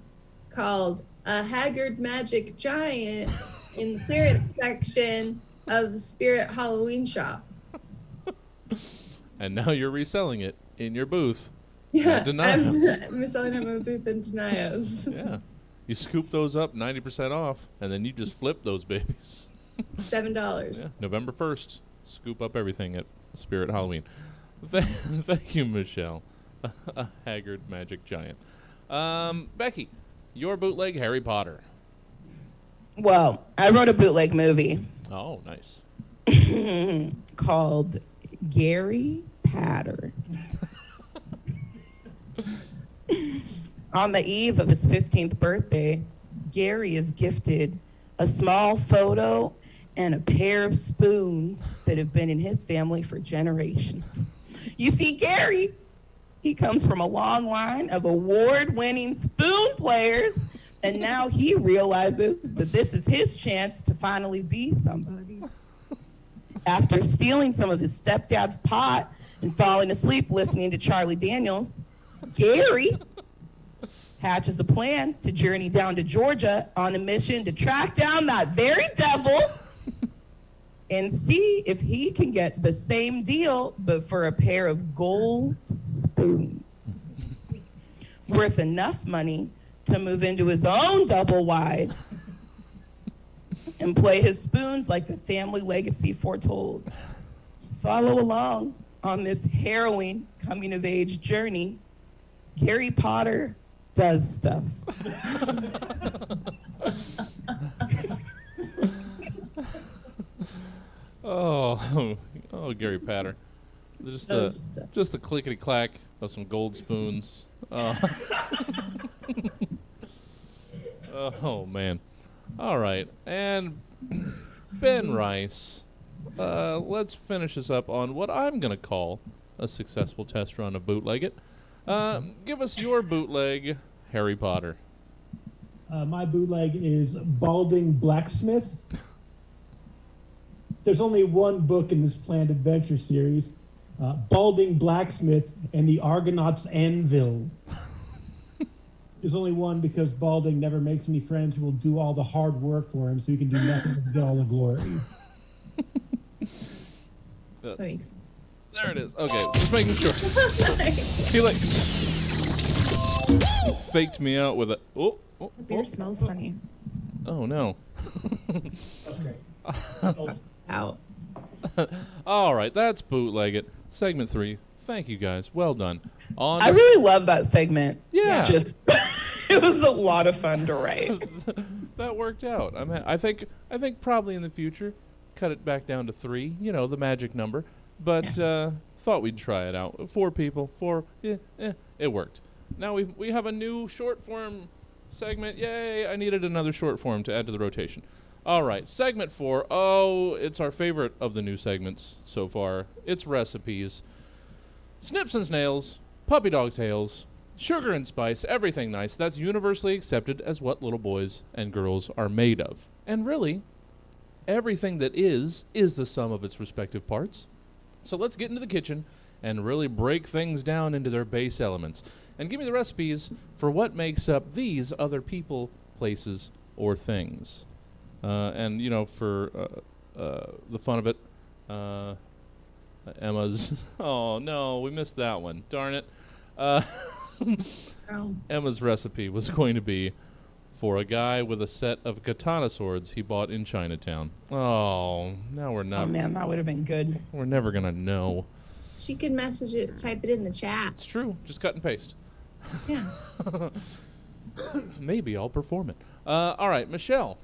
called a Haggard Magic Giant in the clearance section of the Spirit Halloween shop. And now you're reselling it in your booth. Yeah, at Denials. I'm selling them in a booth in Denials. Yeah. You scoop those up 90% off, and then you just flip those babies. $7. Yeah, November 1st. Scoop up everything at Spirit Halloween. Thank you, Michelle. A Haggard Magic Giant. Becky, your bootleg Harry Potter. Well, I wrote a bootleg movie Oh, nice. called Gary Patter. On the eve of his 15th birthday, Gary is gifted a small photo and a pair of spoons that have been in his family for generations. You see, Gary, he comes from a long line of award-winning spoon players, and now he realizes that this is his chance to finally be somebody. After stealing some of his stepdad's pot and falling asleep listening to Charlie Daniels, Gary hatches a plan to journey down to Georgia on a mission to track down that very devil and see if he can get the same deal, but for a pair of gold spoons. Worth enough money to move into his own double wide and play his spoons like the family legacy foretold. Follow along on this harrowing coming-of-age journey. Harry Potter does stuff. Oh, Gary Patter. Just the clickety clack of some gold spoons. Oh man. All right, and Ben Rice. Let's finish this up on what I'm gonna call a successful test run of Bootleg It. Give us your bootleg, Harry Potter. My bootleg is Balding Blacksmith. There's only one book in this planned adventure series, Balding Blacksmith and the Argonauts' Anvil. There's only one because Balding never makes any friends who will do all the hard work for him so he can do nothing but get all the glory. Let me- There it is. Okay, just making sure. He like faked me out with a. The beer smells funny. Oh no. Out. All right, that's Bootleg It. Segment 3. Thank you guys. Well done. On I really love that segment. Yeah. Just it was a lot of fun to write. that worked out. I think probably in the future, cut it back down to 3. You know, the magic number. But thought we'd try it out. 4 people. 4. It worked. Now we have a new short form segment. Yay! I needed another short form to add to the rotation. All right, segment 4. Oh, it's our favorite of the new segments so far. It's recipes. Snips and snails, puppy dog tails, sugar and spice, everything nice. That's universally accepted as what little boys and girls are made of. And really, everything that is the sum of its respective parts. So let's get into the kitchen and really break things down into their base elements. And give me the recipes for what makes up these other people, places, or things. And, you know, for the fun of it, Emma's... Oh, no, we missed that one. Darn it. Emma's recipe was going to be for a guy with a set of katana swords he bought in Chinatown. Oh, now we're not... Oh, man, that would have been good. We're never going to know. She could message it, type it in the chat. It's true. Just cut and paste. Yeah. Maybe I'll perform it. All right, Michelle,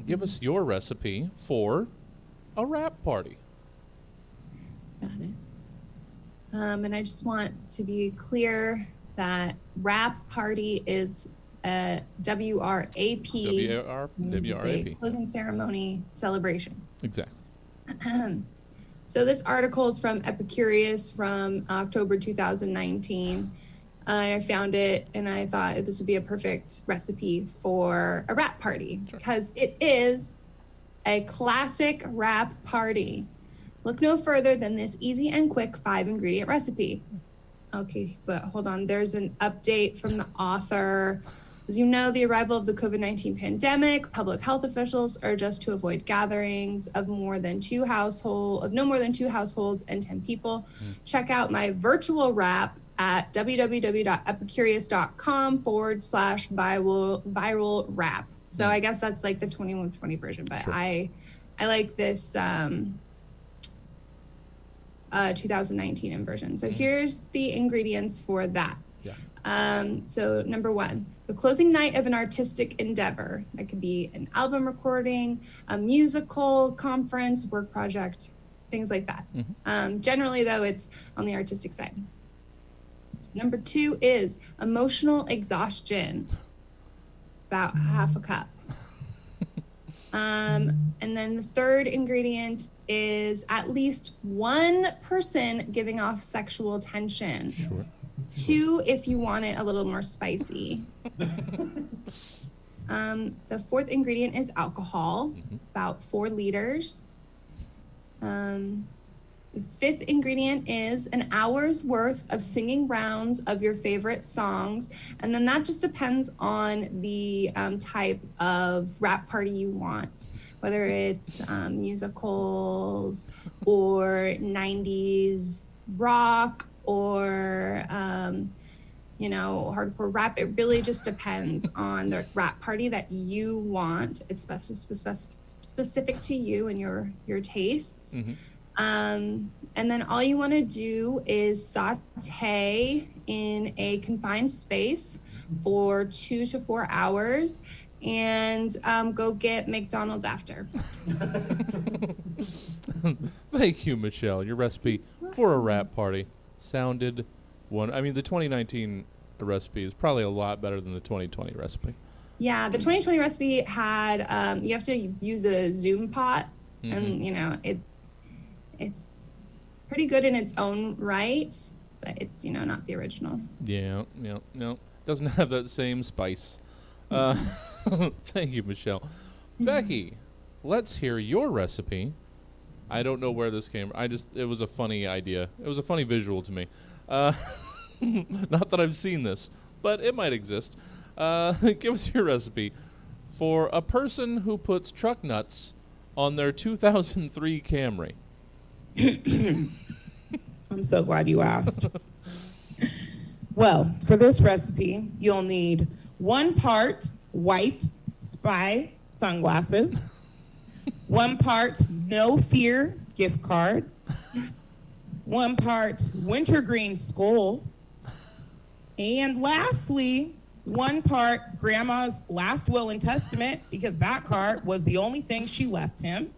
give us your recipe for a wrap party. Got it. And I just want to be clear that wrap party is a WRAP. WRAP. Closing ceremony celebration. Exactly. So this article is from Epicurious from October 2019. I found it and I thought this would be a perfect recipe for a wrap party because it is a classic wrap party. Look no further than this easy and quick 5-ingredient recipe. Okay, but hold on. There's an update from the author. As you know, the arrival of the COVID-19 pandemic, public health officials urge us to avoid gatherings of no more than 2 households and 10 people. Check out my virtual wrap at www.epicurious.com/viral wrap. So I guess that's like the 2120 version, but I like this 2019 version. So here's the ingredients for that. So number 1, the closing night of an artistic endeavor. That could be an album recording, a musical, conference, work project, things like that. Generally, though, it's on the artistic side. Number 2 is emotional exhaustion, about half a cup. And then the third ingredient is at least 1 person giving off sexual tension. 2 if you want it a little more spicy. The 4th ingredient is alcohol, about 4 liters. The 5th ingredient is an hour's worth of singing rounds of your favorite songs. And then that just depends on the type of wrap party you want, whether it's musicals or 90s rock or, hardcore rap. It really just depends on the wrap party that you want. It's specific to you and your tastes. And then all you want to do is saute in a confined space for 2 to 4 hours and go get McDonald's after. Thank you, Michelle. Your recipe for a wrap party sounded the 2019 recipe is probably a lot better than the 2020 recipe. Yeah, the 2020 recipe had, you have to use a Zoom pot and, it's pretty good in its own right, but it's, not the original. Yeah, no. Doesn't have that same spice. Thank you, Michelle. Becky, let's hear your recipe. I don't know where this came from. It was a funny idea. It was a funny visual to me. Not that I've seen this, but it might exist. Give us your recipe for a person who puts truck nuts on their 2003 Camry. I'm so glad you asked. Well, for this recipe, you'll need 1 part white spy sunglasses, 1 part no fear gift card, 1 part wintergreen skull, and lastly, 1 part grandma's last will and testament, because that card was the only thing she left him.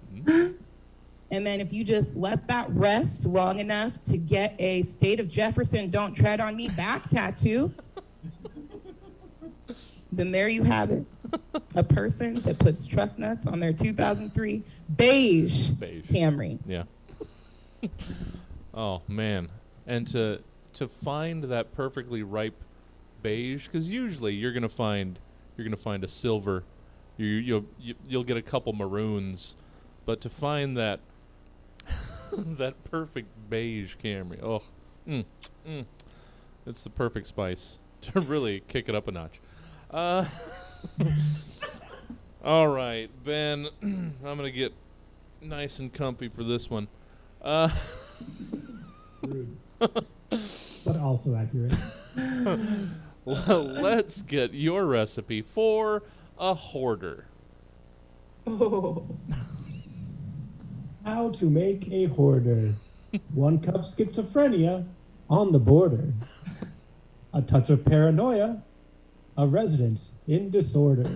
And then if you just let that rest long enough to get a State of Jefferson Don't Tread on Me back tattoo, then there you have it. A person that puts truck nuts on their 2003 beige Camry. Yeah. Oh man. And to find that perfectly ripe beige, because usually you're gonna find a silver, you'll get a couple maroons, but to find that that perfect beige Camry, it's the perfect spice to really kick it up a notch. All right, Ben, I'm gonna get nice and comfy for this one. Rude. But also accurate. Let's get your recipe for a hoarder. Oh. How to make a hoarder. 1 cup schizophrenia on the border. A touch of paranoia. A residence in disorder.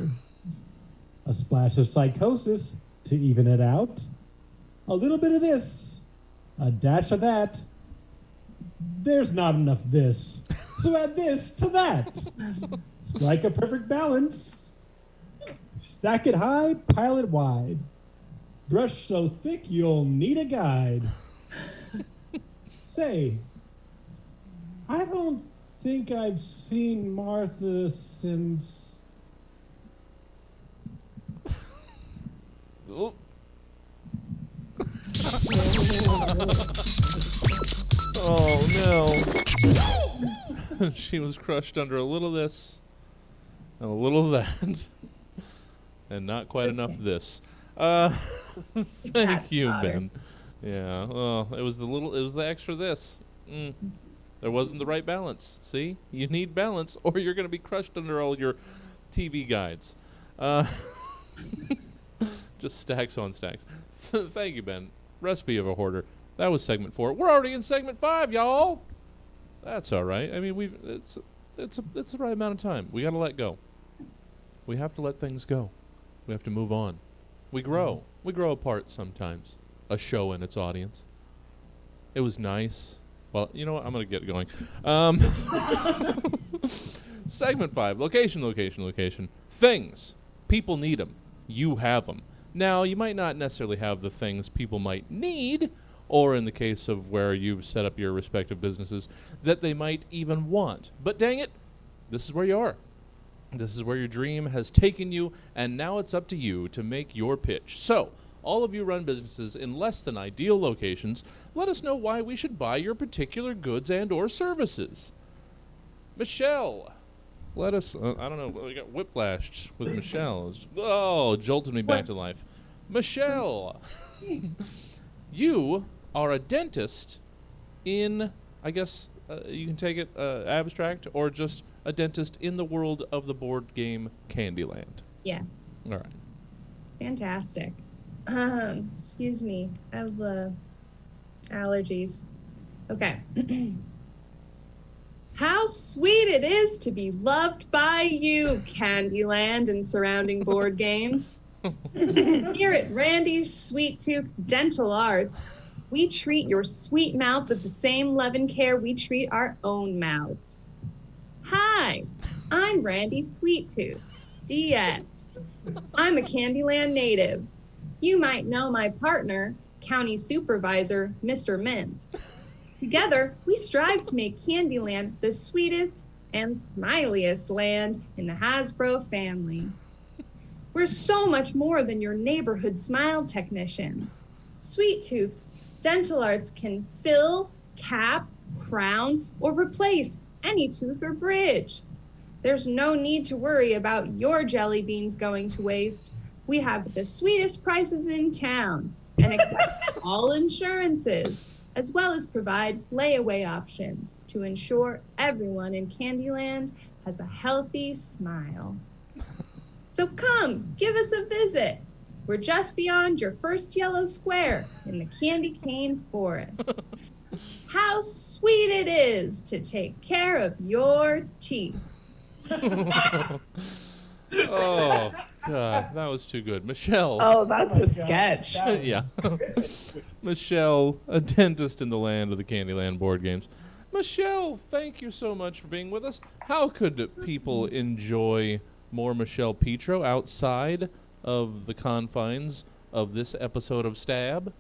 A splash of psychosis to even it out. A little bit of this. A dash of that. There's not enough this. So add this to that. Strike a perfect balance. Stack it high, pile it wide. Brush so thick you'll need a guide. Say, I don't think I've seen Martha since... Oh. Oh no. She was crushed under a little of this and a little of that. And not quite enough of this. Thank That's you, hotter. Ben. Yeah. Oh, it was the extra this. There wasn't the right balance. See? You need balance or you're going to be crushed under all your TV guides. Just stacks on stacks. Thank you, Ben. Recipe of a hoarder. That was segment 4. We're already in segment 5, y'all. That's all right. I mean, it's the right amount of time. We got to let go. We have to let things go. We have to move on. We grow. We grow apart sometimes. A show and its audience. It was nice. Well, you know what? I'm going to get going. Segment 5. Location. Things. People need them. You have them. Now, you might not necessarily have the things people might need, or in the case of where you've set up your respective businesses, that they might even want. But dang it, this is where you are. This is where your dream has taken you, and now it's up to you to make your pitch. So, all of you run businesses in less than ideal locations, let us know why we should buy your particular goods and or services. Michelle, let us, I don't know, we got whiplashed with Michelle. Oh, jolted me back to life. Michelle, you are a dentist in, I guess you can take it abstract, or just a dentist in the world of the board game Candyland. Yes. All right. Fantastic. Excuse me. I have allergies. Okay. How sweet it is to be loved by you, Candyland and surrounding board games. Here at Randy's Sweet Tooth Dental Arts, we treat your sweet mouth with the same love and care we treat our own mouths. Hi, I'm Randy Sweet Tooth, DS. I'm a Candyland native. You might know my partner, County Supervisor, Mr. Mint. Together, we strive to make Candyland the sweetest and smiliest land in the Hasbro family. We're so much more than your neighborhood smile technicians. Sweet Tooth's Dental Arts can fill, cap, crown, or replace any tooth or bridge. There's no need to worry about your jelly beans going to waste. We have the sweetest prices in town and accept all insurances, as well as provide layaway options to ensure everyone in Candyland has a healthy smile. So come, give us a visit. We're just beyond your first yellow square in the Candy Cane Forest. How sweet it is to take care of your teeth. Oh, God, that was too good. Michelle. Oh, that's a sketch. Yeah. Michelle, a dentist in the land of the Candyland board games. Michelle, thank you so much for being with us. How could people enjoy more Michelle Petro outside of the confines of this episode of Stab?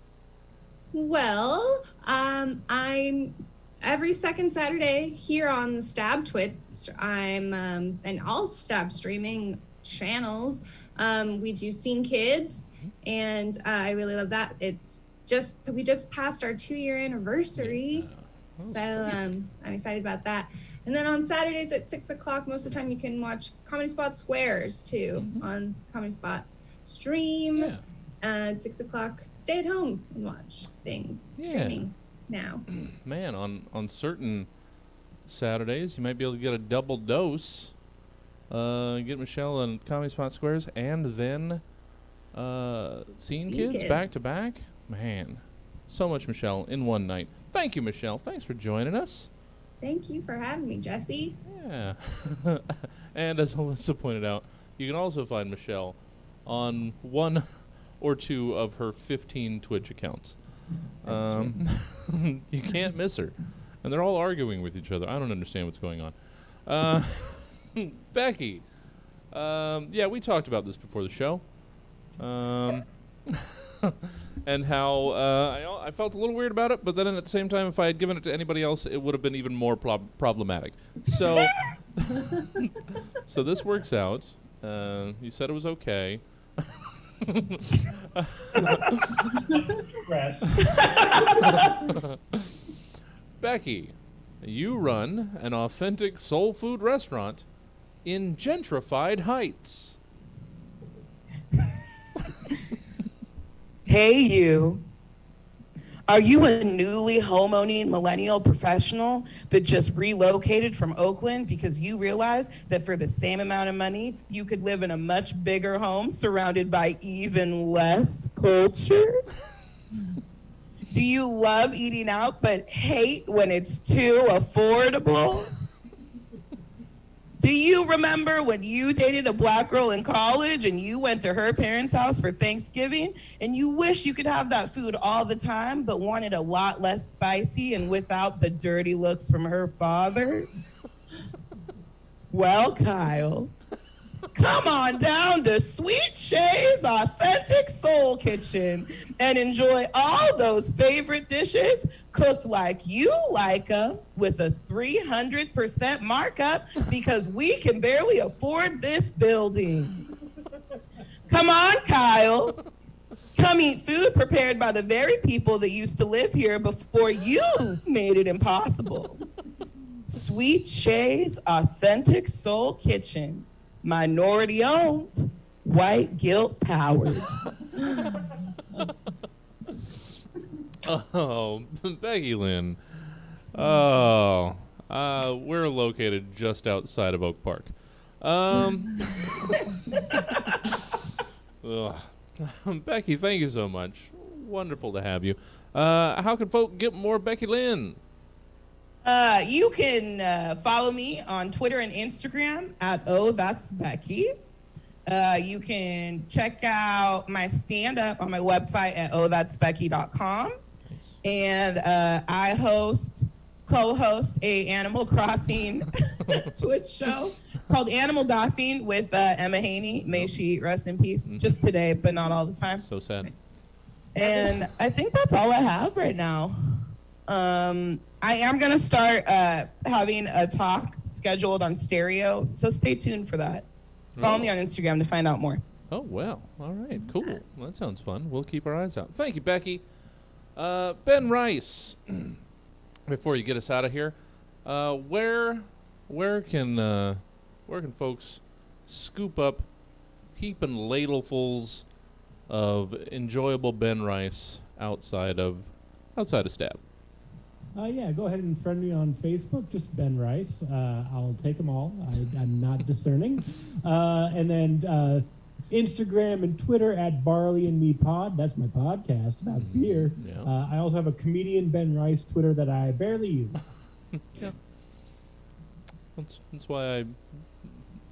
Well, I'm every second Saturday here on the Stab Twitch. I'm and all Stab streaming channels. We do Scene Kids, and I really love that. We just passed our 2-year anniversary. Yeah. So I'm excited about that. And then on Saturdays at 6 o'clock, most of the time you can watch Comedy Spot Squares too on Comedy Spot stream. Yeah. At 6 o'clock, stay at home and watch things streaming now. Man, on certain Saturdays, you might be able to get a double dose. Get Michelle on Comedy Spot Squares and then Scene Kids back to back. Man, so much Michelle in one night. Thank you, Michelle. Thanks for joining us. Thank you for having me, Jesse. Yeah. And as Alyssa pointed out, you can also find Michelle on one or two of her 15 Twitch accounts. You can't miss her. And they're all arguing with each other. I don't understand what's going on. Becky. Yeah, we talked about this before the show. And how I felt a little weird about it, but then at the same time, if I had given it to anybody else, it would have been even more problematic. So, so this works out. You said it was okay. Becky, you run an authentic soul food restaurant in Gentrified Heights. Hey, you. Are you a newly homeowning millennial professional that just relocated from Oakland because you realized that for the same amount of money, you could live in a much bigger home surrounded by even less culture? Do you love eating out but hate when it's too affordable? Do you remember when you dated a black girl in college and you went to her parents' house for Thanksgiving and you wish you could have that food all the time but wanted a lot less spicy and without the dirty looks from her father? Well, Kyle, come on down to Sweet Shay's Authentic Soul Kitchen and enjoy all those favorite dishes cooked like you like them with a 300% markup because we can barely afford this building. Come on, Kyle. Come eat food prepared by the very people that used to live here before you made it impossible. Sweet Shay's Authentic Soul Kitchen. Minority owned, white guilt powered. Oh, Becky Lynn. Oh, we're located just outside of Oak Park. Becky, thank you so much. Wonderful to have you. How can folk get more Becky Lynn? You can follow me on Twitter and Instagram at Oh That's Becky. You can check out my stand-up on my website at ohthat'sbecky.com. Nice. And I co-host a Animal Crossing Twitch show called Animal Gossing with Emma Haney. May she rest in peace. Mm-hmm. Just today, but not all the time. So sad. And I think that's all I have right now. I am going to start having a talk scheduled on Stereo, so stay tuned for that. Follow me on Instagram to find out more. Oh, well. All right. Cool. Well, that sounds fun. We'll keep our eyes out. Thank you, Becky. Ben Rice, before you get us out of here, where can folks scoop up heaping ladlefuls of enjoyable Ben Rice outside of Stab. Yeah, go ahead and friend me on Facebook, just Ben Rice. I'll take them all. I'm not discerning. And then Instagram and Twitter at Barley and Me Pod. That's my podcast about beer. Yeah. I also have a comedian Ben Rice Twitter that I barely use. Yeah. That's why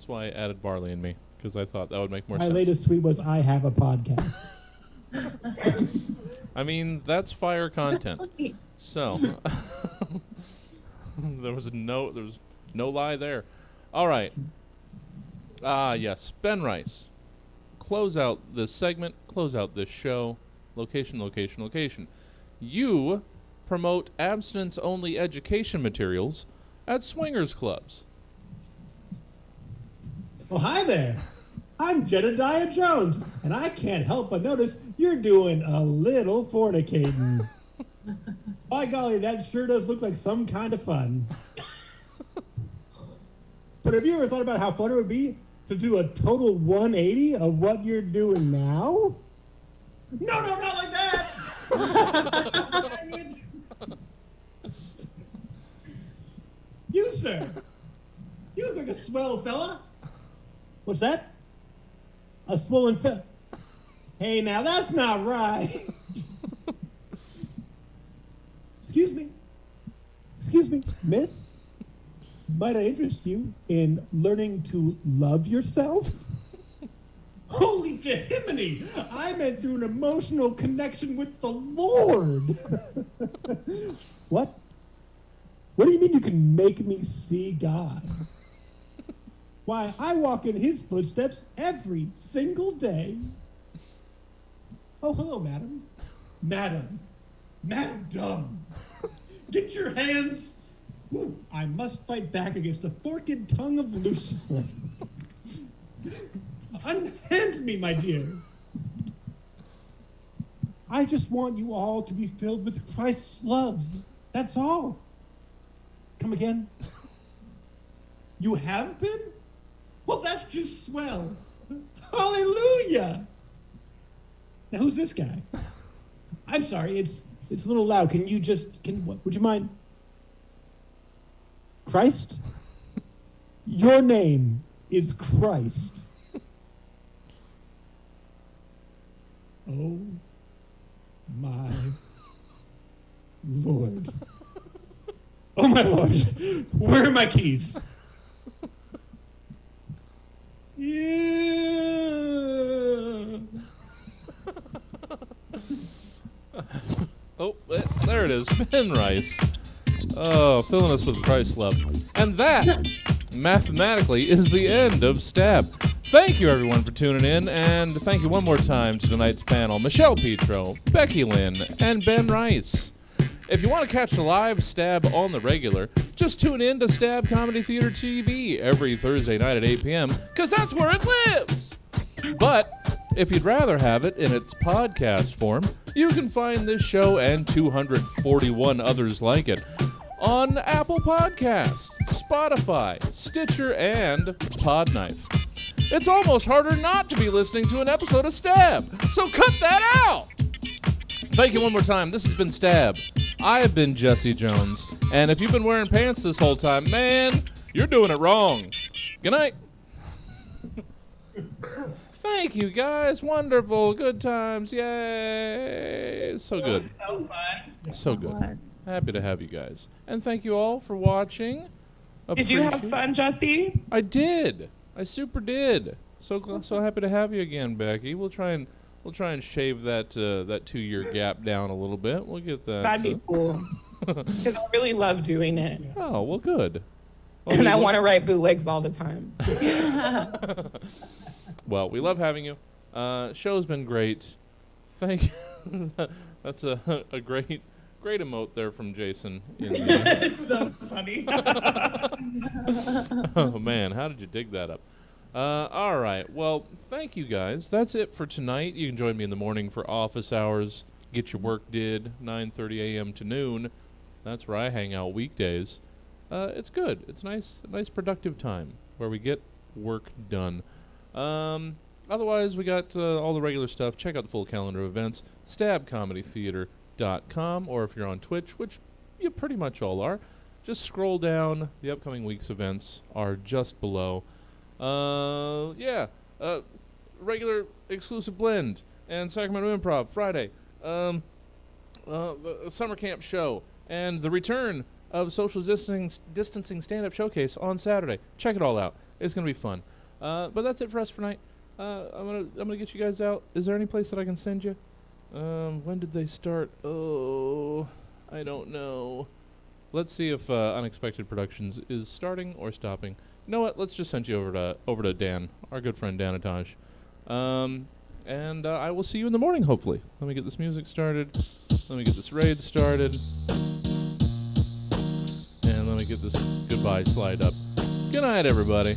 I added Barley and Me, because I thought that would make more My sense. latest tweet was, I have a podcast. I mean, that's fire content. So there was no lie there. All right. Yes, Ben Rice. Close out this segment, close out this show. Location. You promote abstinence-only education materials at swingers clubs. Oh, hi there. I'm Jedediah Jones, and I can't help but notice you're doing a little fornicating. By golly, that sure does look like some kind of fun. But have you ever thought about how fun it would be to do a total 180 of what you're doing now? No, not like that! Dang it. You, sir. You look like a swell fella. What's that? A swollen fella. Hey, now that's not right. Excuse me, miss? Might I interest you in learning to love yourself? Holy Jehiminy! I meant through an emotional connection with the Lord. What? What do you mean you can make me see God? Why, I walk in his footsteps every single day. Oh, hello, madam. Madam. Get your hands. Ooh, I must fight back against the forked tongue of Lucifer. Unhand me, my dear. I just want you all to be filled with Christ's love. That's all. Come again? You have been? Well, that's just swell. Hallelujah. Now, who's this guy? I'm sorry, it's a little loud. Would you mind? Christ? Your name is Christ. Oh, my Lord. Oh, my Lord. Where are my keys? Yeah. Oh, there it is. Ben Rice. Oh, filling us with Christ love. And that, mathematically, is the end of Stab. Thank you, everyone, for tuning in, and thank you one more time to tonight's panel, Michelle Petro, Becky Lynn, and Ben Rice. If you want to catch the live Stab on the regular, just tune in to Stab Comedy Theater TV every Thursday night at 8 p.m., because that's where it lives! But if you'd rather have it in its podcast form, you can find this show and 241 others like it on Apple Podcasts, Spotify, Stitcher, and Podknife. It's almost harder not to be listening to an episode of Stab, so cut that out! Thank you one more time. This has been Stab. I have been Jesse Jones, and if you've been wearing pants this whole time, man, you're doing it wrong. Good night. Thank you, guys. Wonderful. Good times. Yay. So good. So fun. So good. Happy to have you guys. And thank you all for watching. Did you have fun, Jesse? I did. I super did. So happy to have you again, Becky. We'll try and shave that 2-year gap down a little bit. We'll get that. That'd be cool. Because I really love doing it. Oh, well, good. Well, And I want to write bootlegs all the time. Well, we love having you. Show's been great. Thank you. That's a great emote there from Jason. It's so funny. Oh, man. How did you dig that up? All right. Well, thank you, guys. That's it for tonight. You can join me in the morning for office hours. Get your work did, 9:30 a.m. to noon. That's where I hang out weekdays. It's good. It's a nice productive time where we get work done. Otherwise, we got all the regular stuff. Check out the full calendar of events, stabcomedytheater.com, or if you're on Twitch, which you pretty much all are, just scroll down. The upcoming week's events are just below. Regular exclusive blend and Sacramento Improv Friday. The summer camp show and the return of social distancing stand-up showcase on Saturday. Check it all out. It's gonna be fun. But that's it for us for tonight. I'm gonna get you guys out. Is there any place that I can send you? When did they start? Oh, I don't know. Let's see if Unexpected Productions is starting or stopping. You know what? Let's just send you over to Dan, our good friend Dan Ataj. And I will see you in the morning, hopefully. Let me get this music started. Let me get this raid started. And let me get this goodbye slide up. Good night, everybody.